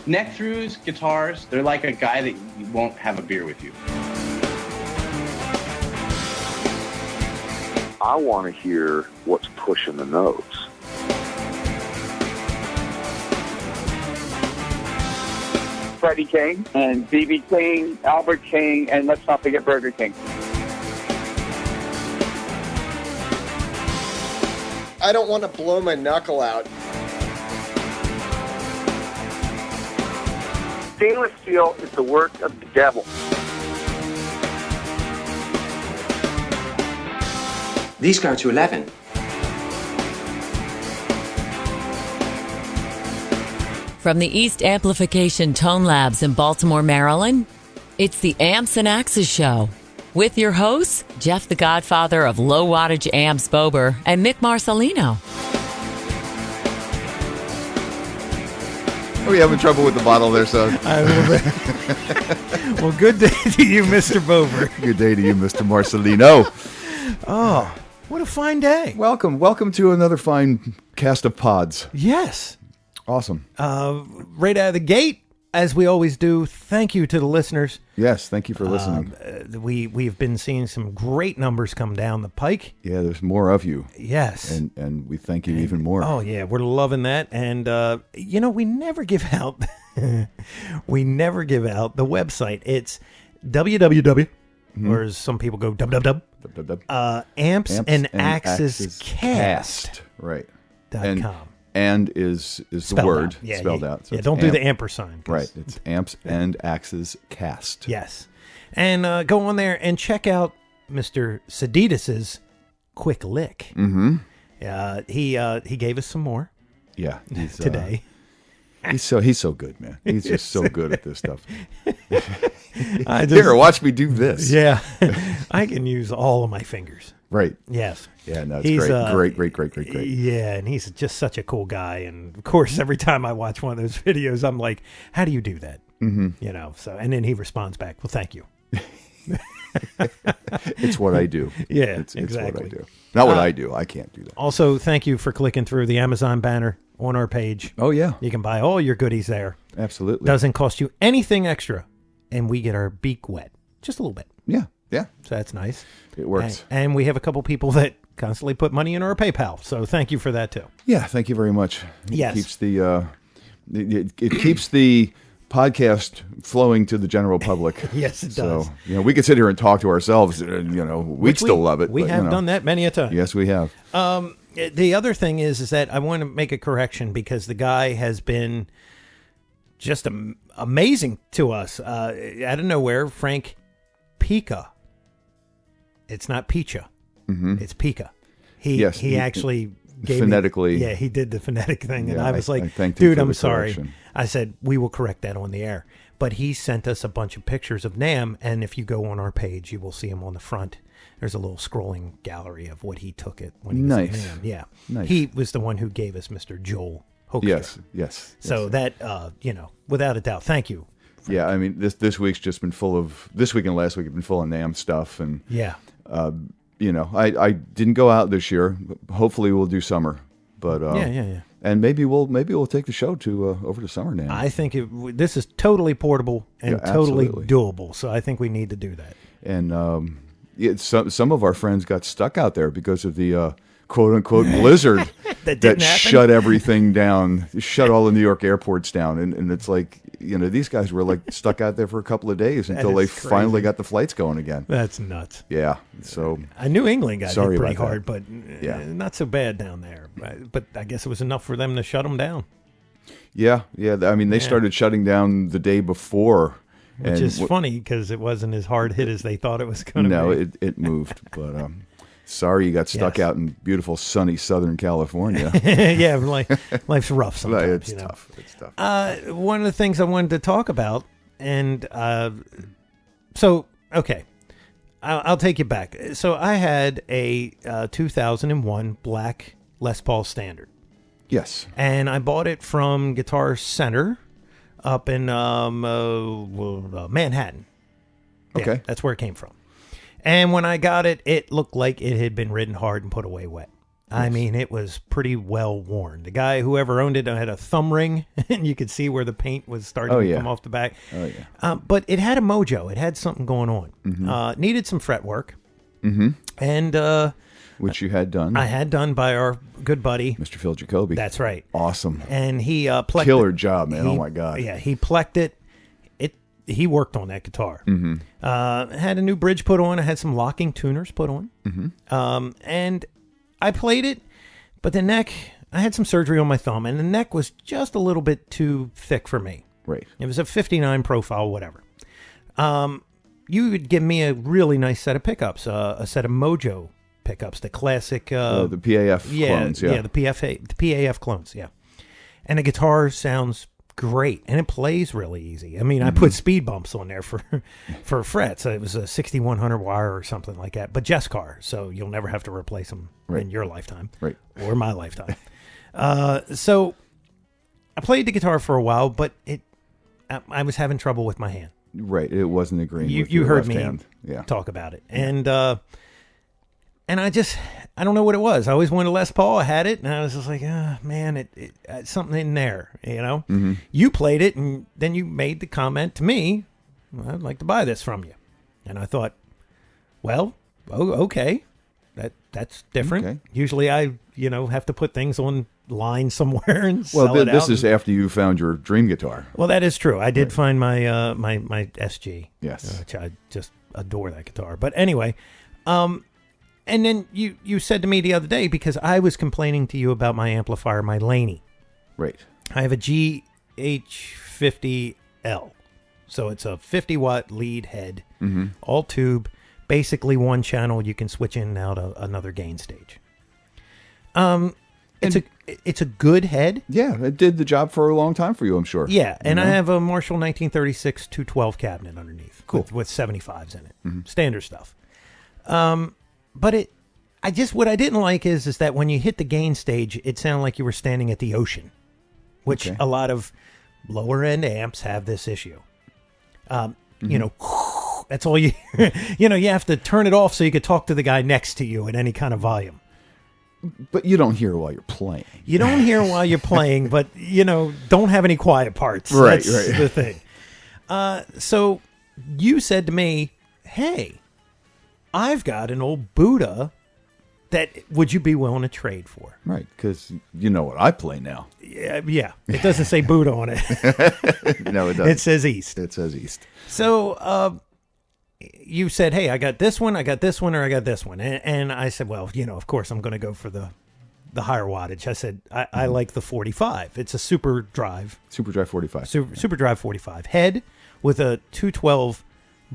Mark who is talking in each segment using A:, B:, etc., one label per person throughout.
A: Neck-throughs, guitars, they're like a guy that won't have a beer with you.
B: I want to hear what's pushing the notes.
C: Freddie King and B.B. King, Albert King, and let's not forget Burger King.
D: I don't want to blow my knuckle out.
C: Stainless steel is the work of the devil.
E: These go to 11.
F: From the East Amplification Tone Labs in Baltimore, Maryland, it's the Amps and Axes Show. With your hosts, Jeff the Godfather of Low Wattage Amps Bober and Mick Marcelino.
G: Are we having trouble with the bottle there, son?
H: A little bit. Well, good day to you, Mr. Bober.
G: Good day to you, Mr. Marcelino.
H: Oh, what a fine day.
G: Welcome to another fine cast of pods.
H: Yes.
G: Awesome.
H: Right out of the gate, as we always do, thank you to the listeners.
G: Yes, thank you for listening.
H: We've been seeing some great numbers come down the pike.
G: Yeah, there's more of you.
H: Yes.
G: And we thank you even more.
H: Oh, yeah, we're loving that. And, we never give out, we never give out the website. It's www, or as some people go, www, Amps and Axes Cast.
G: Right.
H: .com.
G: And is the word spelled out. So
H: don't do the ampersand.
G: Right. It's Amps and Axes Cast.
H: Yes. And go on there and check out Mr. Seditis's Quick Lick.
G: Mm-hmm.
H: He gave us some more.
G: Yeah.
H: Today.
G: He's so good, man. He's just so good at this stuff. Here, watch me do this.
H: Yeah. I can use all of my fingers.
G: Right.
H: Yes.
G: Yeah, no, it's great.
H: Yeah, and he's just such a cool guy. And, of course, every time I watch one of those videos, I'm like, how do you do that?
G: Mm-hmm.
H: So, and then he responds back, well, thank you.
G: It's what I do.
H: Yeah,
G: it's
H: exactly.
G: what I do. Not what I do. I can't do that.
H: Also, thank you for clicking through the Amazon banner on our page.
G: Oh, yeah.
H: You can buy all your goodies there.
G: Absolutely.
H: Doesn't cost you anything extra. And we get our beak wet. Just a little bit.
G: Yeah. Yeah.
H: So that's nice.
G: It works.
H: And we have a couple people that constantly put money in our PayPal. So thank you for that, too.
G: Yeah. Thank you very much.
H: Yes.
G: It keeps it keeps the podcast flowing to the general public.
H: Yes, it does.
G: So, we could sit here and talk to ourselves. We'd still love it.
H: We have done that many a time.
G: Yes, we have.
H: The other thing is that I want to make a correction because the guy has been just amazing to us. Out of nowhere, Frank Pica. It's not Picha.
G: Mm-hmm.
H: It's Pica. He actually gave
G: phonetically.
H: He did the phonetic thing, and
G: Yeah,
H: I was like,
G: dude,
H: I'm sorry.
G: Correction.
H: I said, we will correct that on the air. But he sent us a bunch of pictures of Nam, and if you go on our page, you will see him on the front. There's a little scrolling gallery of what he took it when he was at Nam. Yeah.
G: Nice.
H: He was the one who gave us Mr. Joel Hoekstra.
G: Yes.
H: So that, without a doubt, thank you.
G: Yeah, I mean, this week's just been full of, this week and last week have been full of NAMM stuff. And,
H: yeah.
G: I didn't go out this year. Hopefully we'll do summer. But
H: yeah.
G: And maybe we'll take the show to over to summer now.
H: I think this is totally portable and totally doable. So I think we need to do that.
G: And some of our friends got stuck out there because of the quote unquote blizzard that shut everything down, shut all the New York airports down, and it's like these guys were like stuck out there for a couple of days until they finally got the flights going again.
H: That's nuts.
G: Yeah. So
H: New England got hit pretty
G: hard,
H: but not so bad down there. But I guess it was enough for them to shut them down.
G: Yeah. I mean, they started shutting down the day before.
H: Which is funny because it wasn't as hard hit as they thought it was going to be.
G: No, it moved. But sorry you got stuck out in beautiful, sunny Southern California.
H: Yeah, life's rough sometimes.
G: It's tough. It's tough.
H: One of the things I wanted to talk about, and okay, I'll take you back. So I had a 2001 black Les Paul Standard.
G: Yes.
H: And I bought it from Guitar Center up in Manhattan.
G: Okay.
H: Yeah, that's where it came from. And when I got it, it looked like it had been ridden hard and put away wet. I mean, it was pretty well worn. The guy, whoever owned it, had a thumb ring, and you could see where the paint was starting to come off the back.
G: Oh, yeah.
H: But it had a mojo. It had something going on. Needed some fret work. And
G: which you had done.
H: I had done by our good buddy,
G: Mr. Phil Jacoby.
H: That's right.
G: Awesome.
H: And he plecked
G: Killer
H: it.
G: job, man. Oh, my God.
H: Yeah, he plecked it. He worked on that guitar. Had a new bridge put on. I had some locking tuners put on. And I played it, but the neck, I had some surgery on my thumb, and the neck was just a little bit too thick for me.
G: Right.
H: It was a 59 profile, whatever. You would give me a really nice set of pickups, a set of Mojo pickups, the classic...
G: the PAF clones, yeah.
H: Yeah, the PAF clones, yeah. And the guitar sounds great, and it plays really easy. I mean, I put speed bumps on there for frets. It was a 6100 wire or something like that, but Jesscar, so you'll never have to replace them in your lifetime, or my lifetime. So I played the guitar for a while, but I was having trouble with my hand.
G: Right, it wasn't agreeing with
H: you
G: your
H: heard
G: left
H: me
G: hand.
H: talk about it, and I don't know what it was. I always wanted a Les Paul. I had it, and I was just like, man, it something in there, you know? You played it, and then you made the comment to me, well, I'd like to buy this from you. And I thought, well, okay, that's different. Okay. Usually I, have to put things online somewhere and sell it out.
G: This is after you found your dream guitar.
H: Well, that is true. I did find my my SG.
G: Yes.
H: Which I just adore that guitar. But anyway, and then you said to me the other day, because I was complaining to you about my amplifier, my Laney.
G: Right.
H: I have a GH50L. So it's a 50-watt lead head, all tube, basically one channel. You can switch in and out another gain stage. It's a good head.
G: Yeah, it did the job for a long time for you, I'm sure.
H: Yeah, and I have a Marshall 1936 212 cabinet underneath.
G: Cool.
H: With 75s in it. Standard stuff. But what I didn't like is that when you hit the gain stage, it sounded like you were standing at the ocean, which a lot of lower end amps have this issue. That's all you hear. You have to turn it off so you could talk to the guy next to you at any kind of volume.
G: But you don't hear while you're playing.
H: You don't hear while you're playing, but, don't have any quiet parts.
G: Right,
H: That's the thing. So you said to me, hey, I've got an old Budda that would you be willing to trade for?
G: Right, because you know what I play now.
H: Yeah. It doesn't say Budda on it.
G: No, it doesn't.
H: It says East.
G: It says East.
H: So you said, hey, I got this one, or I got this one. And I said, well, of course I'm going to go for the higher wattage. I said, I like the 45. It's a Super Drive.
G: Super Drive 45.
H: Super Drive 45. Head with a 212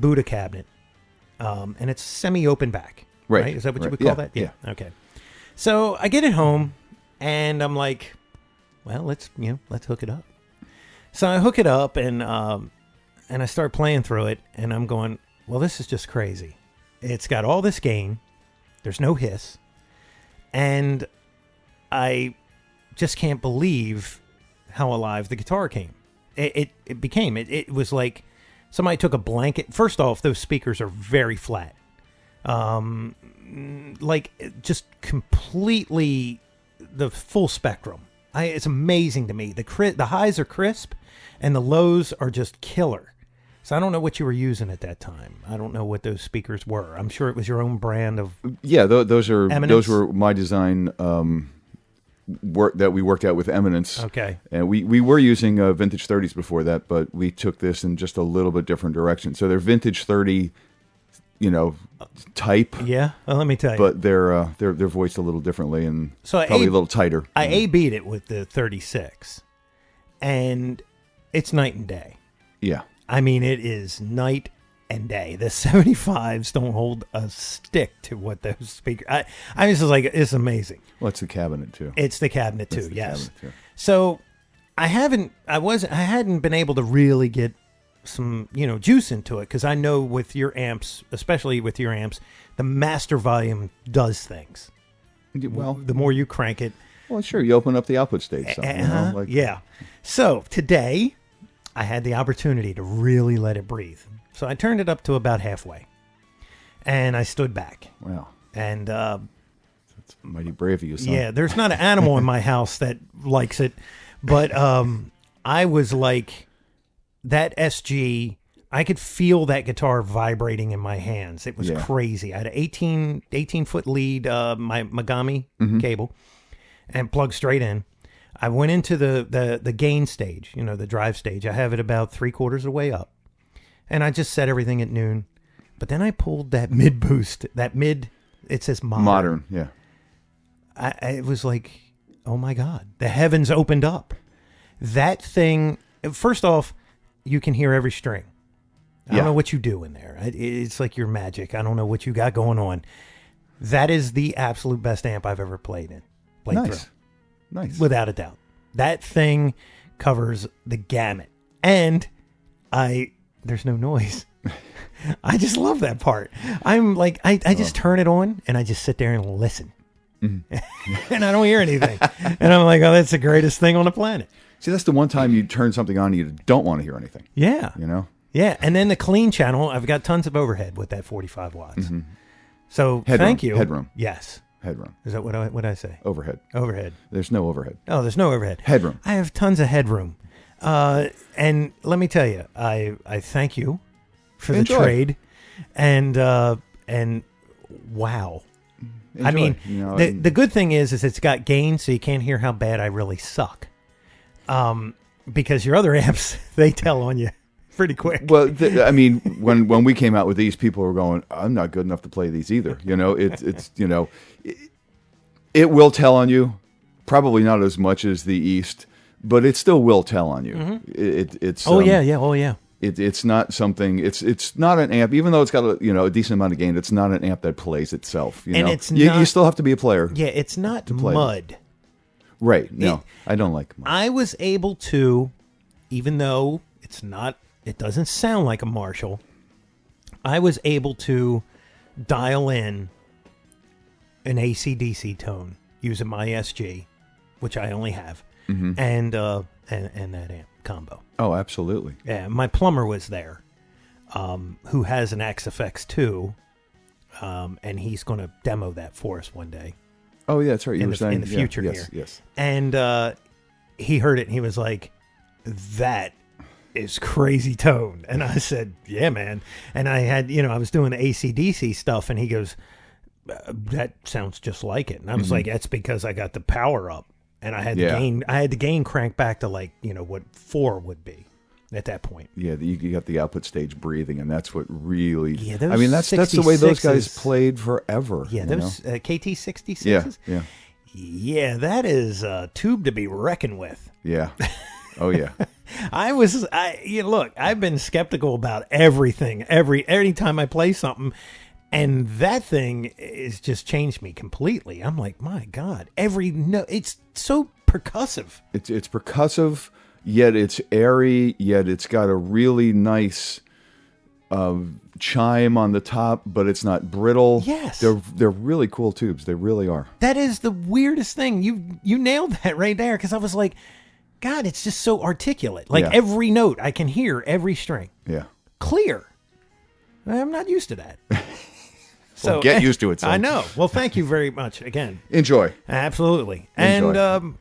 H: Budda cabinet. And it's semi-open back. Right? Is that what you would call that? Yeah. Okay. So I get it home, and I'm like, well, let's hook it up. So I hook it up, and I start playing through it, and I'm going, well, this is just crazy. It's got all this gain. There's no hiss. And I just can't believe how alive the guitar came. It became. It was like somebody took a blanket. First off, those speakers are very flat. Like just completely the full spectrum. It's amazing to me. The highs are crisp and the lows are just killer. So I don't know what you were using at that time. I don't know what those speakers were. I'm sure it was your own brand of.
G: Yeah, those
H: Eminence?
G: were my design work that we worked out with Eminence.
H: Okay.
G: And we were using vintage 30s before that, but we took this in just a little bit different direction. So they're vintage 30, type.
H: Yeah. Well, let me tell you.
G: But they're voiced a little differently and
H: so
G: probably a little tighter.
H: I A-B'd it with the 36, and it's night and day.
G: Yeah.
H: I mean, it is night and day. The 75s don't hold a stick to what those speakers. I was just like, it's amazing.
G: Well, it's the cabinet too.
H: It's the cabinet too. Yes.
G: Cabinet too.
H: So I hadn't been able to really get some juice into it, because I know with your amps, especially with your amps, the master volume does things.
G: Well,
H: the more you crank it.
G: Well, sure. You open up the output stage.
H: Yeah. So today, I had the opportunity to really let it breathe. So I turned it up to about halfway, and I stood back.
G: Wow.
H: And
G: Mighty brave of you, son.
H: Yeah, there's not an animal in my house that likes it, but I was like, that SG, I could feel that guitar vibrating in my hands. It was crazy. I had an 18-foot lead, my Megami cable, and plugged straight in. I went into the gain stage, the drive stage. I have it about 3/4 of the way up, and I just set everything at noon. But then I pulled that mid boost, it says modern.
G: Yeah.
H: It was like, oh my God, the heavens opened up. That thing, first off, you can hear every string. I don't know what you do in there. It's like your magic. I don't know what you got going on. That is the absolute best amp I've ever played
G: Nice.
H: Without a doubt. That thing covers the gamut. And there's no noise. I just love that part. I'm like, I just turn it on and I just sit there and listen. And I don't hear anything. And I'm like, oh, that's the greatest thing on the planet.
G: See, that's the one time you turn something on and you don't want to hear anything.
H: Yeah. Yeah. And then the clean channel, I've got tons of overhead with that 45 watts. So thank you.
G: Headroom.
H: Yes.
G: Headroom.
H: Is that what I say?
G: Overhead.
H: Overhead.
G: There's no overhead.
H: Oh, there's no overhead.
G: Headroom.
H: I have tons of headroom. And let me tell you, I thank you for the trade. And wow.
G: Enjoy.
H: I mean, the good thing is it's got gain, so you can't hear how bad I really suck. Because your other amps, they tell on you pretty quick.
G: Well, I mean, when we came out with these, people were going, "I'm not good enough to play these either." It will tell on you. Probably not as much as the East, but it still will tell on you. It's
H: oh yeah.
G: It's not something. It's not an amp, even though it's got a decent amount of gain. It's not an amp that plays itself. You still have to be a player.
H: Yeah, it's not mud.
G: Right. No, I don't like mud.
H: I was able to, even though it doesn't sound like a Marshall, I was able to dial in an AC/DC tone using my SG, which I only have, and that amp combo.
G: Oh, absolutely.
H: Yeah, my plumber was there, who has an XFX too, and he's going to demo that for us one day.
G: Oh, yeah, that's right. You were saying
H: in the future here.
G: Yes.
H: And he heard it, and he was like, "That is crazy tone." And I said, "Yeah, man." And I had, I was doing the AC/DC stuff, and he goes, "That sounds just like it." And I was like, "That's because I got the power up, and I had the gain cranked back to like, what 4 would be at that point." Yeah,
G: you got the output stage breathing, and that's what really.
H: Yeah,
G: that's the way those guys played forever.
H: Yeah, those KT66s.
G: Yeah.
H: Yeah, that is a tube to be reckoned with.
G: Yeah. Oh yeah.
H: Look, I've been skeptical about everything. Anytime I play something, and that thing is just changed me completely. I'm like, my God, every note, it's so percussive.
G: It's percussive, yet it's airy, yet it's got a really nice chime on the top, but it's not brittle.
H: Yes.
G: They're really cool tubes. They really are.
H: That is the weirdest thing. You nailed that right there, because I was like, God, it's just so articulate. Like every note, I can hear every string.
G: Yeah.
H: Clear. I'm not used to that.
G: So well, get used to it, son.
H: I know. Well, thank you very much again.
G: Enjoy.
H: Absolutely.
G: Enjoy.
H: And,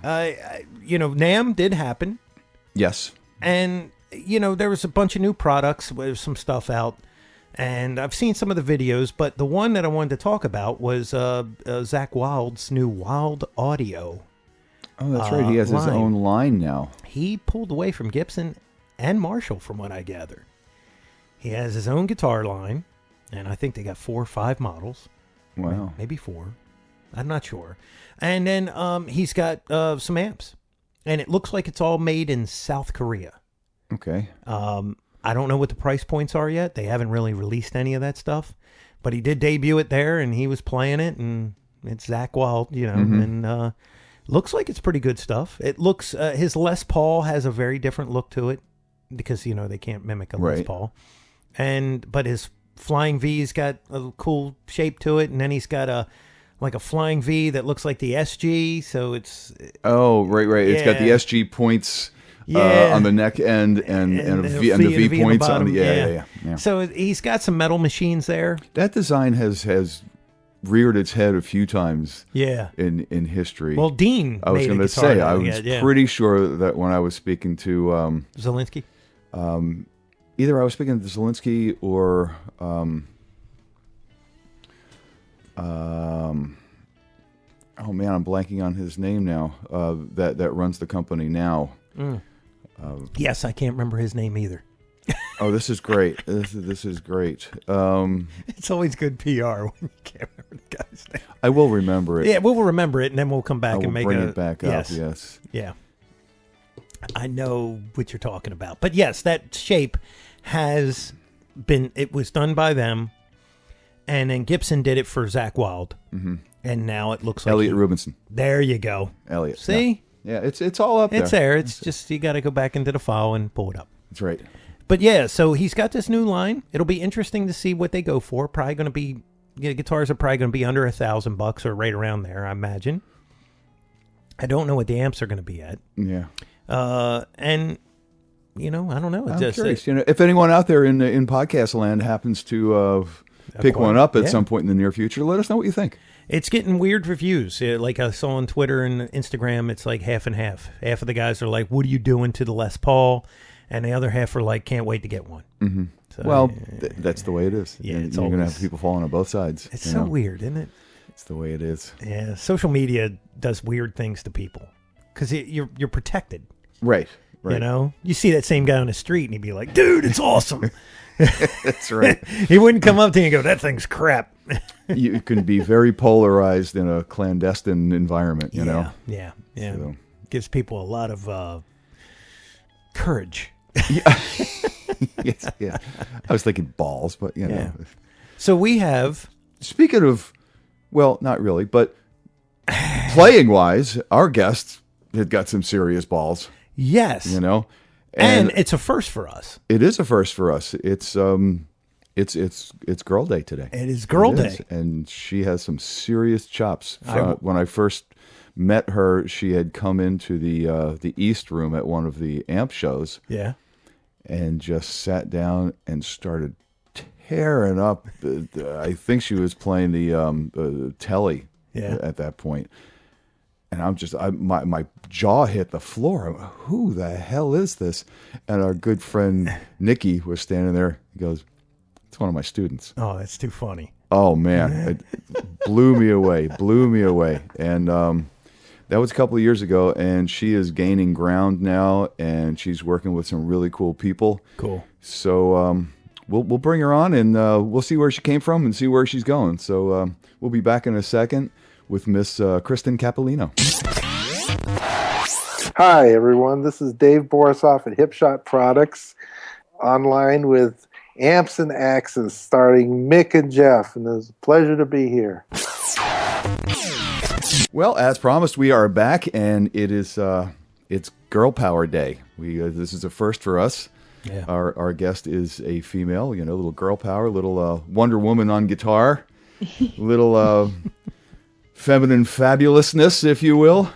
H: NAMM did happen.
G: Yes.
H: And, there was a bunch of new products. There's some stuff out. And I've seen some of the videos, but the one that I wanted to talk about was Zakk Wylde's new Wylde Audio.
G: Oh, that's right. He has his own line now.
H: He pulled away from Gibson and Marshall, from what I gather. He has his own guitar line, and I think they got 4 or 5 models.
G: Wow.
H: Maybe 4. I'm not sure. And then he's got some amps, and it looks like it's all made in South Korea.
G: Okay.
H: I don't know what the price points are yet. They haven't really released any of that stuff, but he did debut it there, and he was playing it, and it's Zakk Wylde, and looks like it's pretty good stuff. It looks, his Les Paul has a very different look to it, because, they can't mimic a Les Paul. But his Flying V's got a cool shape to it, and then he's got a Flying V that looks like the SG, so it's...
G: Oh, right.
H: Yeah.
G: It's got the SG points on the neck end and the V points on the... Yeah.
H: So he's got some metal machines there.
G: That design has reared its head a few times.
H: Yeah.
G: In history.
H: Well, Dean.
G: I was
H: going to
G: say I was pretty sure that when I was speaking to
H: Zelensky.
G: Either I was speaking to Zelensky or oh man, I'm blanking on his name now. That runs the company now.
H: Yes, I can't remember his name either.
G: Oh, this is great. This is great.
H: It's always good PR when you can't remember the guy's name.
G: I will remember it.
H: Yeah, we'll remember it, and then we'll come back and
G: bring it back up. Yes.
H: Yeah. I know what you're talking about. But yes, that shape has been, it was done by them, and then Gibson did it for Zakk Wylde. Mm-hmm. And now it looks like
G: Elliot Rubinson.
H: There you go.
G: Elliot.
H: See?
G: Yeah, it's all up there.
H: It's there. It's just, you got to go back into the file and pull it up.
G: That's right.
H: But yeah, so he's got this new line. It'll be interesting to see what they go for. Probably going to be, guitars are probably going to be under $1,000 or right around there, I imagine. I don't know what the amps are going to be at.
G: Yeah.
H: And I don't know.
G: I'm curious. If anyone out there in podcast land happens to pick one up at some point in the near future, let us know what you think.
H: It's getting weird reviews. Like I saw on Twitter and Instagram, it's like half and half. Half of the guys are like, "What are you doing to the Les Paul?" And the other half are like, "Can't wait to get one."
G: Mm-hmm. So, well, that's the way it is.
H: Yeah,
G: you're going to have people falling on both sides.
H: It's so weird, isn't it?
G: It's the way it is.
H: Yeah, social media does weird things to people because you're protected.
G: Right.
H: You see that same guy on the street and he'd be like, "Dude, it's awesome."
G: That's right.
H: He wouldn't come up to you and go, "That thing's crap."
G: You can be very polarized in a clandestine environment, you know?
H: Yeah. So. Gives people a lot of courage.
G: Yes, yeah. I was thinking balls, but, know.
H: So we have...
G: Speaking of, well, not really, but playing-wise, our guest had got some serious balls.
H: Yes. And it's a first for us.
G: It is a first for us. It's Girl Day today.
H: It is Girl Day.
G: And she has some serious chops. When I first met her, she had come into the East Room at one of the amp shows.
H: Yeah.
G: And just sat down and started tearing up. I think she was playing the telly at that point. And my jaw hit the floor. I'm, who the hell is this? And our good friend Nikki was standing there. He goes, "It's one of my students."
H: Oh, that's too funny.
G: Oh man, it blew me away. And that was a couple of years ago. And she is gaining ground now, and she's working with some really cool people.
H: Cool.
G: So we'll bring her on, and we'll see where she came from and see where she's going. So we'll be back in a second with Ms Kristen Capolino.
I: Hi, everyone. This is Dave Borisoff at Hipshot Products, online with Amps and Axes, starring Mick and Jeff, and it's a pleasure to be here.
G: Well, as promised, we are back, and it's Girl Power Day. This is a first for us.
H: Yeah.
G: Our guest is a female, little girl power, little Wonder Woman on guitar, little feminine fabulousness, if you will.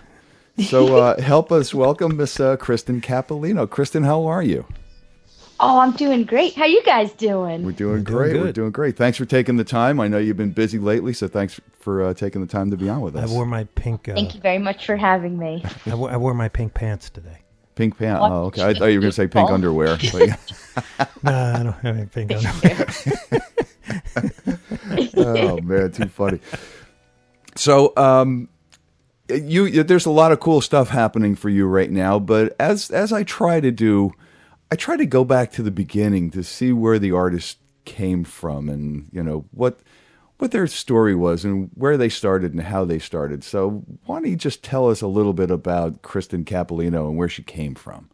G: So help us welcome Miss Kristen Capolino. Kristen, how are you?
J: Oh, I'm doing great. How you guys doing?
G: We're doing great. We're doing great. Thanks for taking the time. I know you've been busy lately, so thanks for taking the time to be on with us.
H: I wore my pink...
J: Thank you very much for having me.
H: I wore my pink pants today.
G: Pink pants? Oh, okay. I thought you were going to say pink underwear.
H: No, I don't have any pink underwear.
G: Oh, man, too funny. So, there's a lot of cool stuff happening for you right now, but as I try to do, I try to go back to the beginning to see where the artist came from and, what their story was and where they started and how they started. So why don't you just tell us a little bit about Kristen Capolino and where she came from?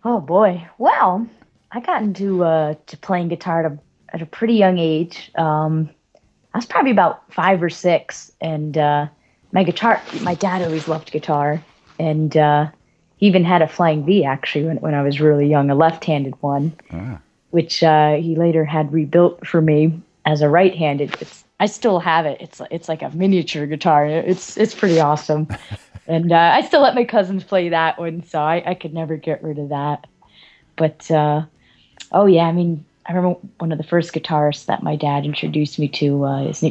J: Oh, boy. Well, I got into to playing guitar at a pretty young age. I was probably about 5 or 6, and my dad always loved guitar, and he even had a Flying V, actually, when I was really young, a left-handed one, which he later had rebuilt for me as a right-handed. I still have it. It's like a miniature guitar. It's pretty awesome. And I still let my cousins play that one, so I could never get rid of that. But, I remember one of the first guitarists that my dad introduced me to, his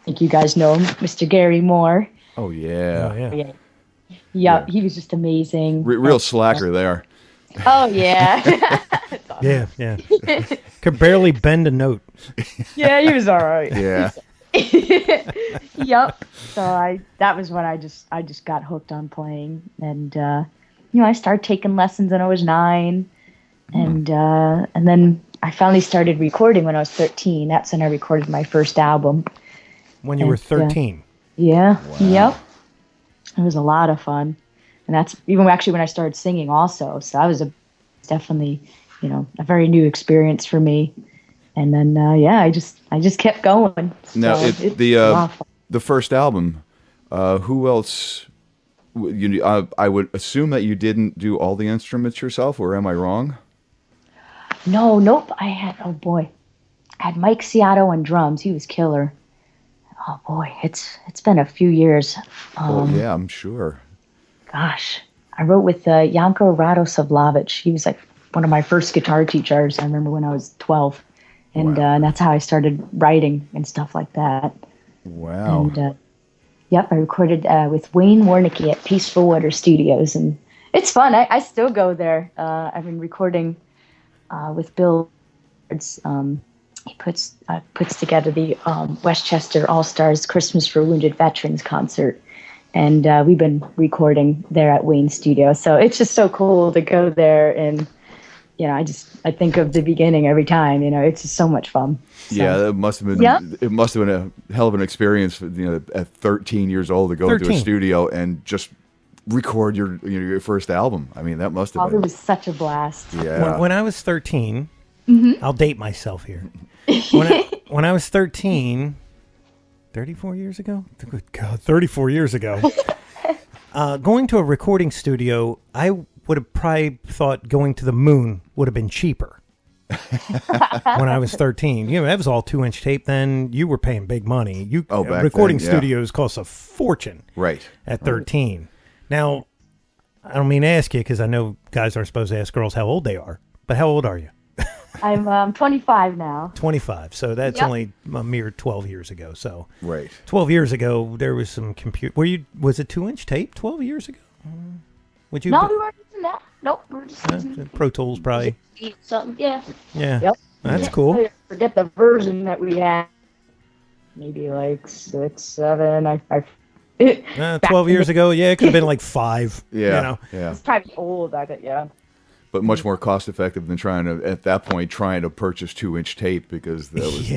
J: think you guys know him, Mr. Gary Moore.
G: Oh yeah.
J: Yeah, he was just amazing.
G: Real slacker there.
J: Oh yeah.
H: Yeah. Could barely bend a note.
J: Yeah, he was all right.
G: Yeah.
J: Yep. So that was when I just got hooked on playing, and I started taking lessons when I was 9, and then I finally started recording when I was 13. That's when I recorded my first album.
H: When you were 13.
J: Yeah.
G: Wow.
J: Yep. It was a lot of fun, and that's even actually when I started singing also. So that was definitely a very new experience for me. And then I just kept going. So
G: Now the first album, who else? I would assume that you didn't do all the instruments yourself, or am I wrong?
J: Nope. I had Mike Seattle on drums. He was killer. Oh boy, it's been a few years.
G: Yeah, I'm sure.
J: Gosh, I wrote with Janko Radosavljevic. He was like one of my first guitar teachers. I remember when I was 12. And
G: Wow.
J: and that's how I started writing and stuff like that.
G: Wow.
J: And I recorded with Wayne Warnicki at Peaceful Water Studios, and it's fun. I still go there. I've been recording with Bill. He puts together the Westchester All Stars Christmas for Wounded Veterans concert, and we've been recording there at Wayne Studio. So it's just so cool to go there, and I think of the beginning every time. It's just so much fun. So.
G: Yeah, it must have been.
J: Yeah.
G: It must have been a hell of an experience. At 13 years old to go into a studio and just record your first album. I mean, that must have been.
J: It was such a blast.
G: Yeah.
H: When I was 13, I'll date myself here. When I was 13, 34 years ago? Good God, 34 years ago. Going to a recording studio, I would have probably thought going to the moon would have been cheaper. When I was 13. That was all 2-inch tape then. You were paying big money.
G: Back
H: recording
G: then, yeah.
H: studios cost a fortune.
G: Right.
H: At 13. Now, I don't mean to ask you because I know guys aren't supposed to ask girls how old they are. But how old are you?
J: I'm 25 now.
H: 25. So that's only a mere 12 years ago. So
G: right.
H: 12 years ago, there was some was it 2-inch tape 12 years ago? Would you?
J: No, we weren't using that. Nope. We were just using
H: Pro Tools, probably.
J: something. Yeah.
H: Yeah.
J: Yep.
H: That's cool.
J: I forget the version that we had. Maybe like 6, 7.
H: 12 years ago, it could have been like 5.
G: Yeah.
J: It's probably old, I bet. Yeah.
G: But much more cost effective than trying to purchase 2-inch tape because that was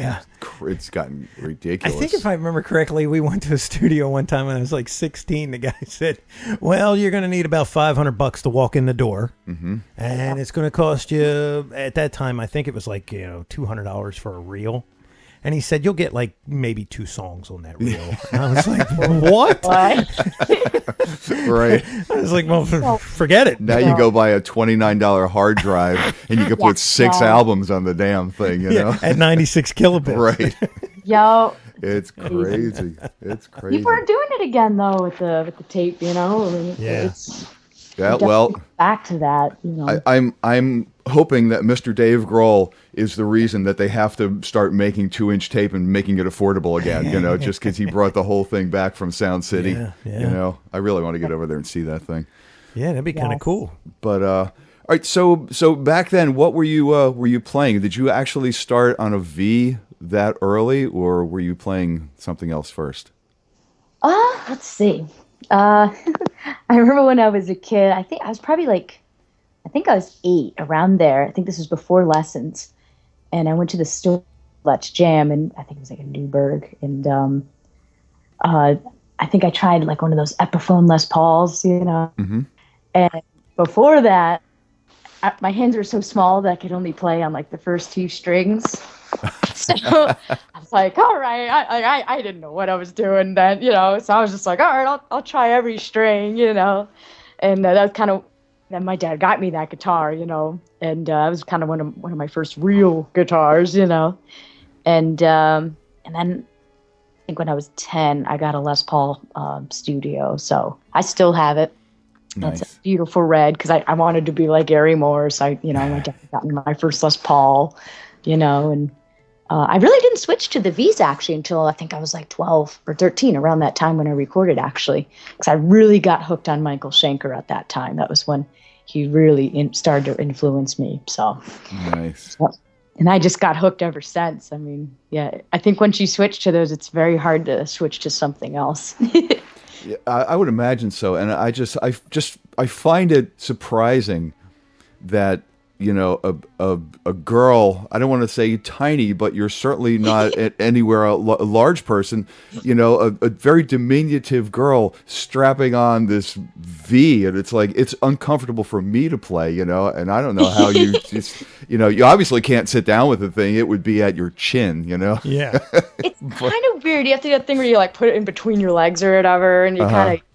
G: it's gotten ridiculous.
H: I think if I remember correctly, we went to a studio one time when I was like 16. The guy said, "Well, you're going to need about $500 to walk in the door, and it's going to cost you." At that time, I think it was like $200 for a reel. And he said, you'll get like maybe 2 songs on that reel. And I was like, what?
G: Right.
H: I was like, well, forget it.
G: Now you go buy a $29 hard drive and you can put 6 albums on the damn thing, know?
H: At 96 kilobits.
G: Right.
J: Yo.
G: It's crazy. It's crazy.
J: People are doing it again though with the tape, back to that,
G: I'm hoping that Mr. Dave Grohl is the reason that they have to start making 2-inch tape and making it affordable again, just because he brought the whole thing back from Sound City.
H: Yeah.
G: I really want to get over there and see that thing.
H: Yeah, that'd be kind of cool.
G: But all right, so back then, what were you playing? Did you actually start on a V that early, or were you playing something else first?
J: Let's see. I remember when I was a kid. I think I was probably I was 8, around there. I think this was before lessons, and I went to the store, Let's Jam, and I think it was like in Newburgh, and I think I tried like one of those Epiphone Les Pauls,
G: Mm-hmm.
J: And before that, my hands were so small that I could only play on like the first 2 strings. So I was like, all right, I didn't know what I was doing then, so I was just like, all right, I'll try every string, and that was kind of, then my dad got me that guitar, and that was kind of one of my first real guitars, and then I think when I was 10, I got a Les Paul Studio, so I still have it.
G: Nice.
J: That's a beautiful red because I wanted to be like Gary Moore, so my dad got me my first Les Paul, and I really didn't switch to the V's actually until I think I was like 12 or 13, around that time when I recorded actually, because I really got hooked on Michael Schenker at that time. That was when he really started to influence me. So
G: nice.
J: And I just got hooked ever since. I mean, yeah, I think once you switch to those, it's very hard to switch to something else.
G: Yeah, I would imagine so. And I find it surprising that, you know, a girl, I don't want to say tiny, but you're certainly not anywhere a large person, you know, a very diminutive girl strapping on this V, and it's like, it's uncomfortable for me to play, you know, and I don't know how you just, you know, you obviously can't sit down with the thing. It would be at your chin, you know?
H: Yeah.
J: It's kind of weird. You have to do that thing where you like put it in between your legs or whatever, and you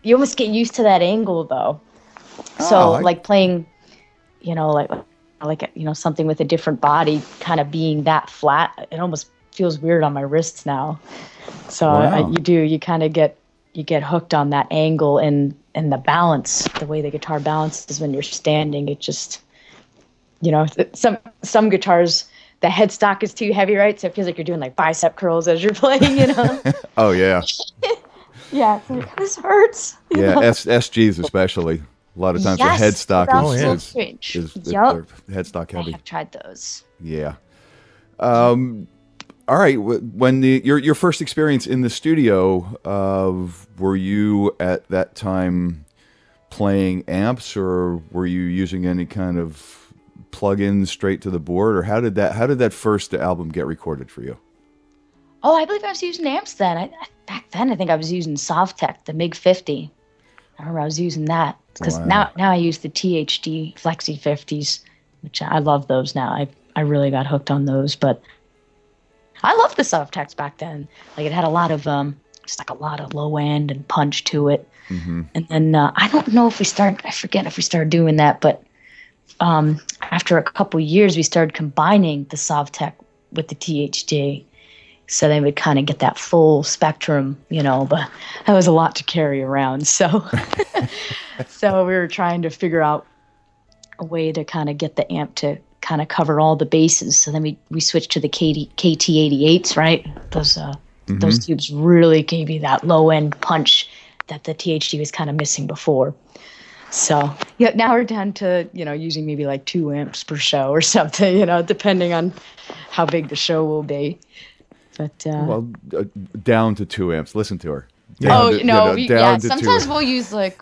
J: you almost get used to that angle though. So like playing, you know, like, you know, something with a different body kind of being that flat, it almost feels weird on my wrists now. So you kind of get hooked on that angle and the balance, the way the guitar balances when you're standing. It just, you know, some guitars, the headstock is too heavy, right? So it feels like you're doing like bicep curls as you're playing, you know?
G: Oh, yeah.
J: Yeah, it's like, this hurts.
G: Yeah, SGs especially. A lot of times the headstock is headstock heavy.
J: I have tried those.
G: Yeah. All right. When your first experience in the studio, were you at that time playing amps, or were you using any kind of plug-ins straight to the board, or how did that first album get recorded for you?
J: Oh, I believe I was using amps then. Back then, I think I was using Sovtech, the MiG 50. I remember I was using that. Because now I use the THD Flexi 50s, which I love those now. I really got hooked on those, but I loved the Sovtechs back then. Like it had a lot of just like a lot of low end and punch to it. Mm-hmm. And then I don't know if I forget if we started doing that, but after a couple years we started combining the Sovtech with the THD. So they would kind of get that full spectrum, you know, but that was a lot to carry around. So so we were trying to figure out a way to kind of get the amp to kind of cover all the bases. So then we switched to the KT88s, right? Those tubes really gave you that low end punch that the THD was kind of missing before. So yeah, now we're down to, you know, using maybe like 2 amps per show or something, you know, depending on how big the show will be. But
G: down to 2 amps. Listen to her.
J: Sometimes we'll use like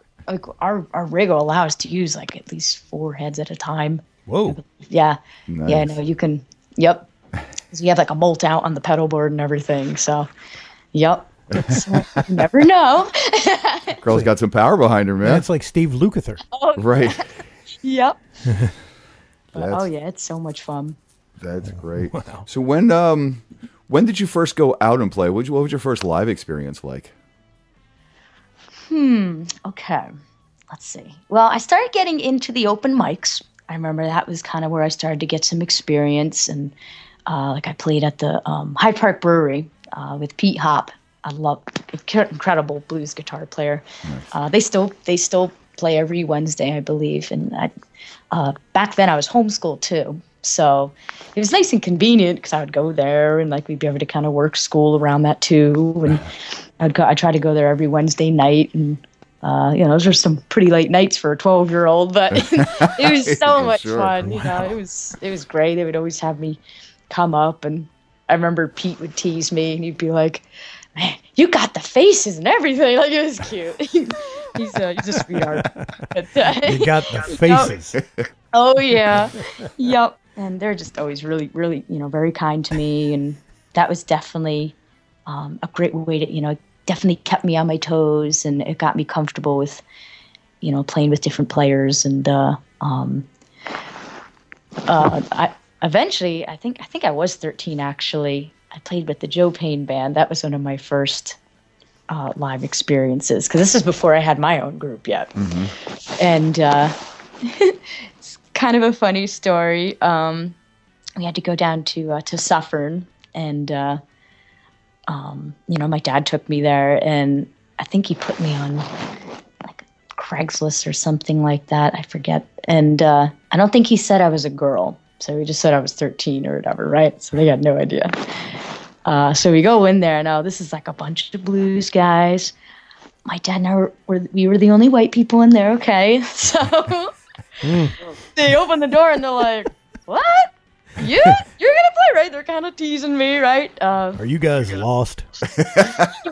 J: our rig will allow us to use like at least 4 heads at a time.
H: Whoa.
J: Yeah.
G: Nice.
J: Yeah. No, you can. Yep. So you have like a bolt out on the pedal board and everything. So, yep. You never know.
G: Girl's got some power behind her, man.
H: That's like Steve Lukather.
J: Oh,
G: right.
J: Yep. Yeah, it's so much fun.
G: That's great. Wow. So when did you first go out and play? What was your first live experience like?
J: Okay. Let's see. Well, I started getting into the open mics. I remember that was kind of where I started to get some experience. And like I played at the Hyde Park Brewery with Pete Hop. I love incredible blues guitar player. Nice. They still play every Wednesday, I believe. And back then I was homeschooled too. So it was nice and convenient because I would go there and like we'd be able to kind of work school around that too. And I try to go there every Wednesday night, and you know, those are some pretty late nights for a 12-year-old, but it was so much fun. Wow. You know, it was great. They would always have me come up, and I remember Pete would tease me, and he'd be like, "Man, you got the faces and everything." Like it was cute. He's a sweetheart. But,
H: you got the faces.
J: Oh yeah, yep. And they're just always really, really, you know, very kind to me, and that was definitely a great way to, you know, definitely kept me on my toes, and it got me comfortable with, you know, playing with different players. And I eventually, I think I was 13 actually. I played with the Joe Payne band. That was one of my first live experiences, because this is before I had my own group yet. Mm-hmm. And it's kind of a funny story. We had to go down to Suffern, and you know, my dad took me there, and I think he put me on like Craigslist or something like that. I forget. And I don't think he said I was a girl. So we just said I was 13 or whatever, right? So they had no idea. So we go in there. Now this is like a bunch of blues guys. My dad and I we were the only white people in there. Okay, so they open the door and they're like, "What? You're gonna play, right?" They're kind of teasing me, right?
H: Are you guys lost?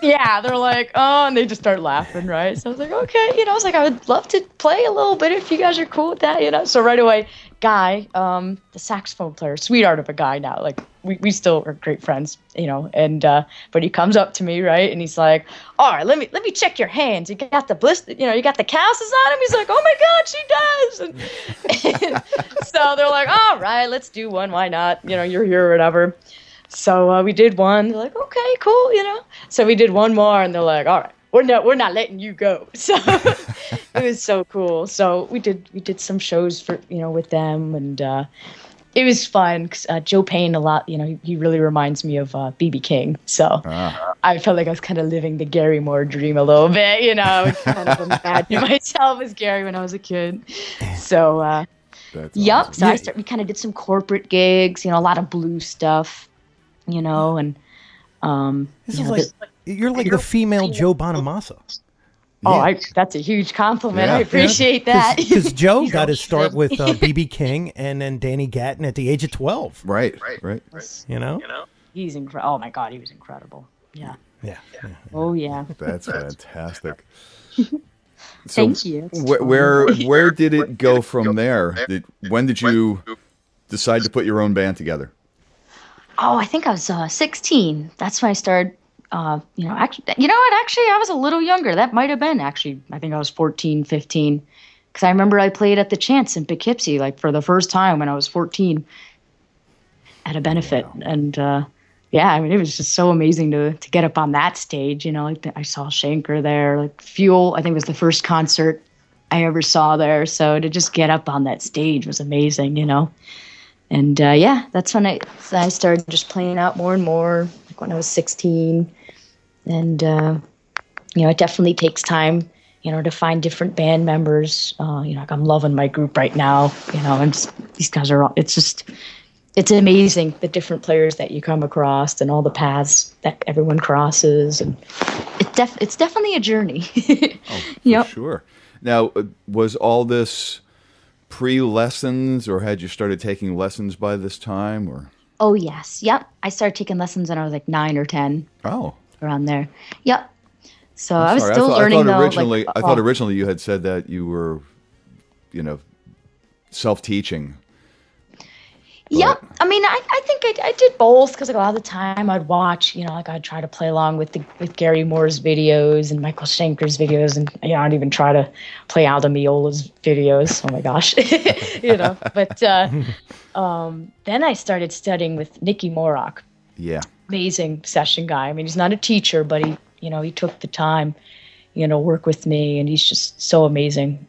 J: Yeah, they're like, "Oh," and they just start laughing, right? So I was like, "Okay," I was like, "I would love to play a little bit if you guys are cool with that," So right away, Guy, the saxophone player, sweetheart of a guy now, like we still are great friends, and but he comes up to me, right, and he's like, "All right, let me check your hands. You got the blister, you got the calluses on him." He's like, "Oh my God, she does!" And so they're like, "All right, let's do one. Why not? You're here or whatever." So we did one. They're like, "Okay, cool," So we did one more, and they're like, "All right, we're not letting you go." So it was so cool. So we did some shows for with them, and it was fun. 'Cause, Joe Payne a lot. He really reminds me of BB King. So I felt like I was kind of living the Gary Moore dream a little bit. I was kind of imagining myself as Gary when I was a kid. So yep.
G: Awesome.
J: So we kind of did some corporate gigs. A lot of blues stuff. And
H: This is you're like the female Joe Bonamassa.
J: Oh, that's a huge compliment. Yeah. I appreciate that.
H: Because Joe got his start with B.B. King and then Danny Gatton at the age of 12.
G: Right.
J: He's incredible. Oh my God, he was incredible. Yeah. Oh yeah.
G: That's fantastic.
J: Thank you.
G: Where did it go from there? When did you decide to put your own band together?
J: Oh, I think I was 16. That's when I started. Actually, I was a little younger. That might have been, I think I was 14, 15. Because I remember I played at the Chance in Poughkeepsie, for the first time when I was 14 at a benefit. Wow. And, it was just so amazing to get up on that stage. I saw Shanker there. Fuel, I think, was the first concert I ever saw there. So to just get up on that stage was amazing, And, that's when I started just playing out more and more, when I was 16. And, it definitely takes time, to find different band members. I'm loving my group right now, and these guys are all, it's amazing the different players that you come across and all the paths that everyone crosses. And it's definitely a journey.
G: For sure. Now, was all this pre-lessons, or had you started taking lessons by this time, or?
J: Oh, yes. Yep. I started taking lessons when I was 9 or 10.
G: Oh.
J: Around there. Yep. So I was still learning,
G: I thought originally you had said that you were, self-teaching.
J: Yep. I mean, I think I did both, because a lot of the time I'd watch, I'd try to play along with Gary Moore's videos and Michael Schenker's videos, and I'd even try to play Aldo Miola's videos. Oh my gosh, But then I started studying with Nicky Morrock.
G: Yeah.
J: Amazing session guy. I mean, he's not a teacher, but he took the time, work with me, and he's just so amazing.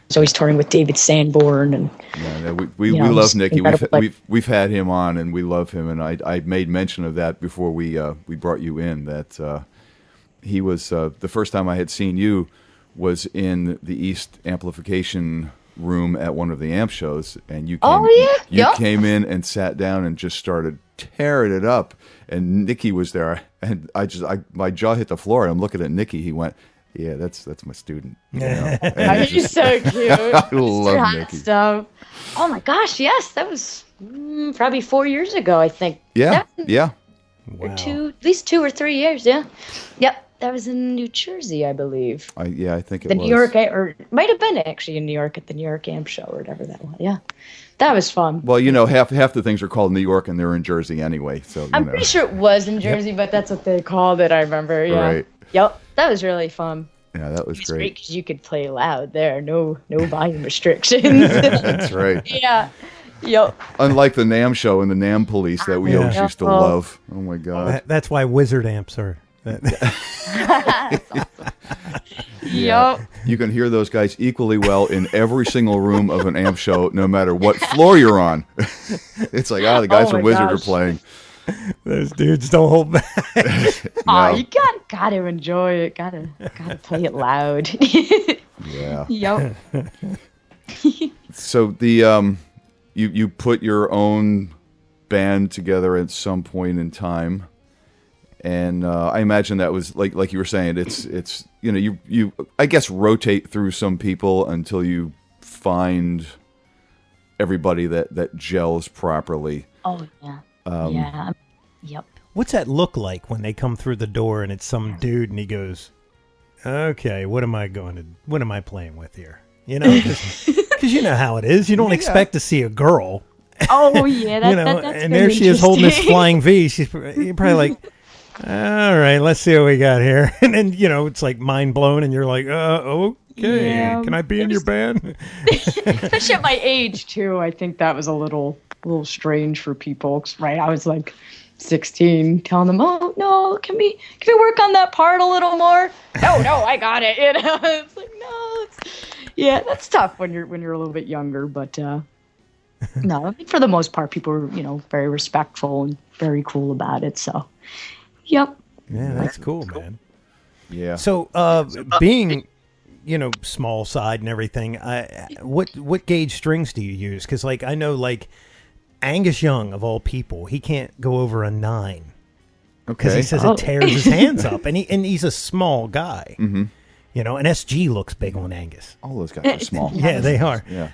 J: So he's touring with David Sanborn, and
G: we love Nicky. We've had him on, and we love him. And I made mention of that before we brought you in. That he was the first time I had seen you was in the East Amplification room at one of the amp shows, and you came in and sat down and just started tearing it up. And Nicky was there, and my jaw hit the floor. And I'm looking at Nicky. He went, "Yeah, that's my student."
J: He's so cute.
G: I love Nicky.
J: Stuff. Oh my gosh, yes, that was probably 4 years ago, I think.
G: Yeah.
J: Wow. At least 2 or 3 years. Yeah. Yep. That was in New Jersey, I believe.
G: I think it
J: was.
G: New
J: York, or it might have been actually in New York at the New York Amp Show or whatever that was. Yeah. That was fun.
G: Well, half the things are called New York, and they're in Jersey anyway. So
J: I'm pretty sure it was in Jersey, but that's what they called it. I remember. Yeah.
G: Right.
J: Yep. That was really fun.
G: Yeah, that was great.
J: Because you could play loud there. No volume restrictions.
G: That's right.
J: Yeah. Yep.
G: Unlike the NAMM show and the NAMM police that we always used to love. Oh my God.
H: That's why Wizard amps are.
J: That's awesome.
G: Yeah.
J: Yep.
G: You can hear those guys equally well in every single room of an amp show, no matter what floor you're on. It's like, the guys from Wizard are playing.
H: Those dudes don't hold back.
J: No. You gotta enjoy it. Gotta play it loud.
G: Yeah.
J: Yep.
G: So the you put your own band together at some point in time, and I imagine that was like you were saying. It's you I guess rotate through some people until you find everybody that gels properly.
J: Oh yeah. Yeah. Yep.
H: What's that look like when they come through the door and it's some dude and he goes, "Okay, what am I playing with here?" You know, because you know how it is. You don't expect to see a girl.
J: Oh yeah, that's
H: and there she is holding this flying V. You're probably like, all right, let's see what we got here. And then it's like mind blown, and you're like, okay, can I be in your band?
J: Especially at my age too. I think that was a little strange for people, right? I was like 16, telling them, "Oh no, can we work on that part a little more?" No, I got it. It's like no, that's tough when you're a little bit younger, but no, I think for the most part, people are very respectful and very cool about it. So, yep.
H: Yeah, that's cool, man.
G: Yeah.
H: So, being small side and everything, what gauge strings do you use? Because I know Angus Young of all people, he can't go over a 9. Because he says it tears his hands up, and he's a small guy. Mm-hmm. And SG looks big on Angus.
G: All those guys are small.
H: Yeah, they are.
G: Yeah.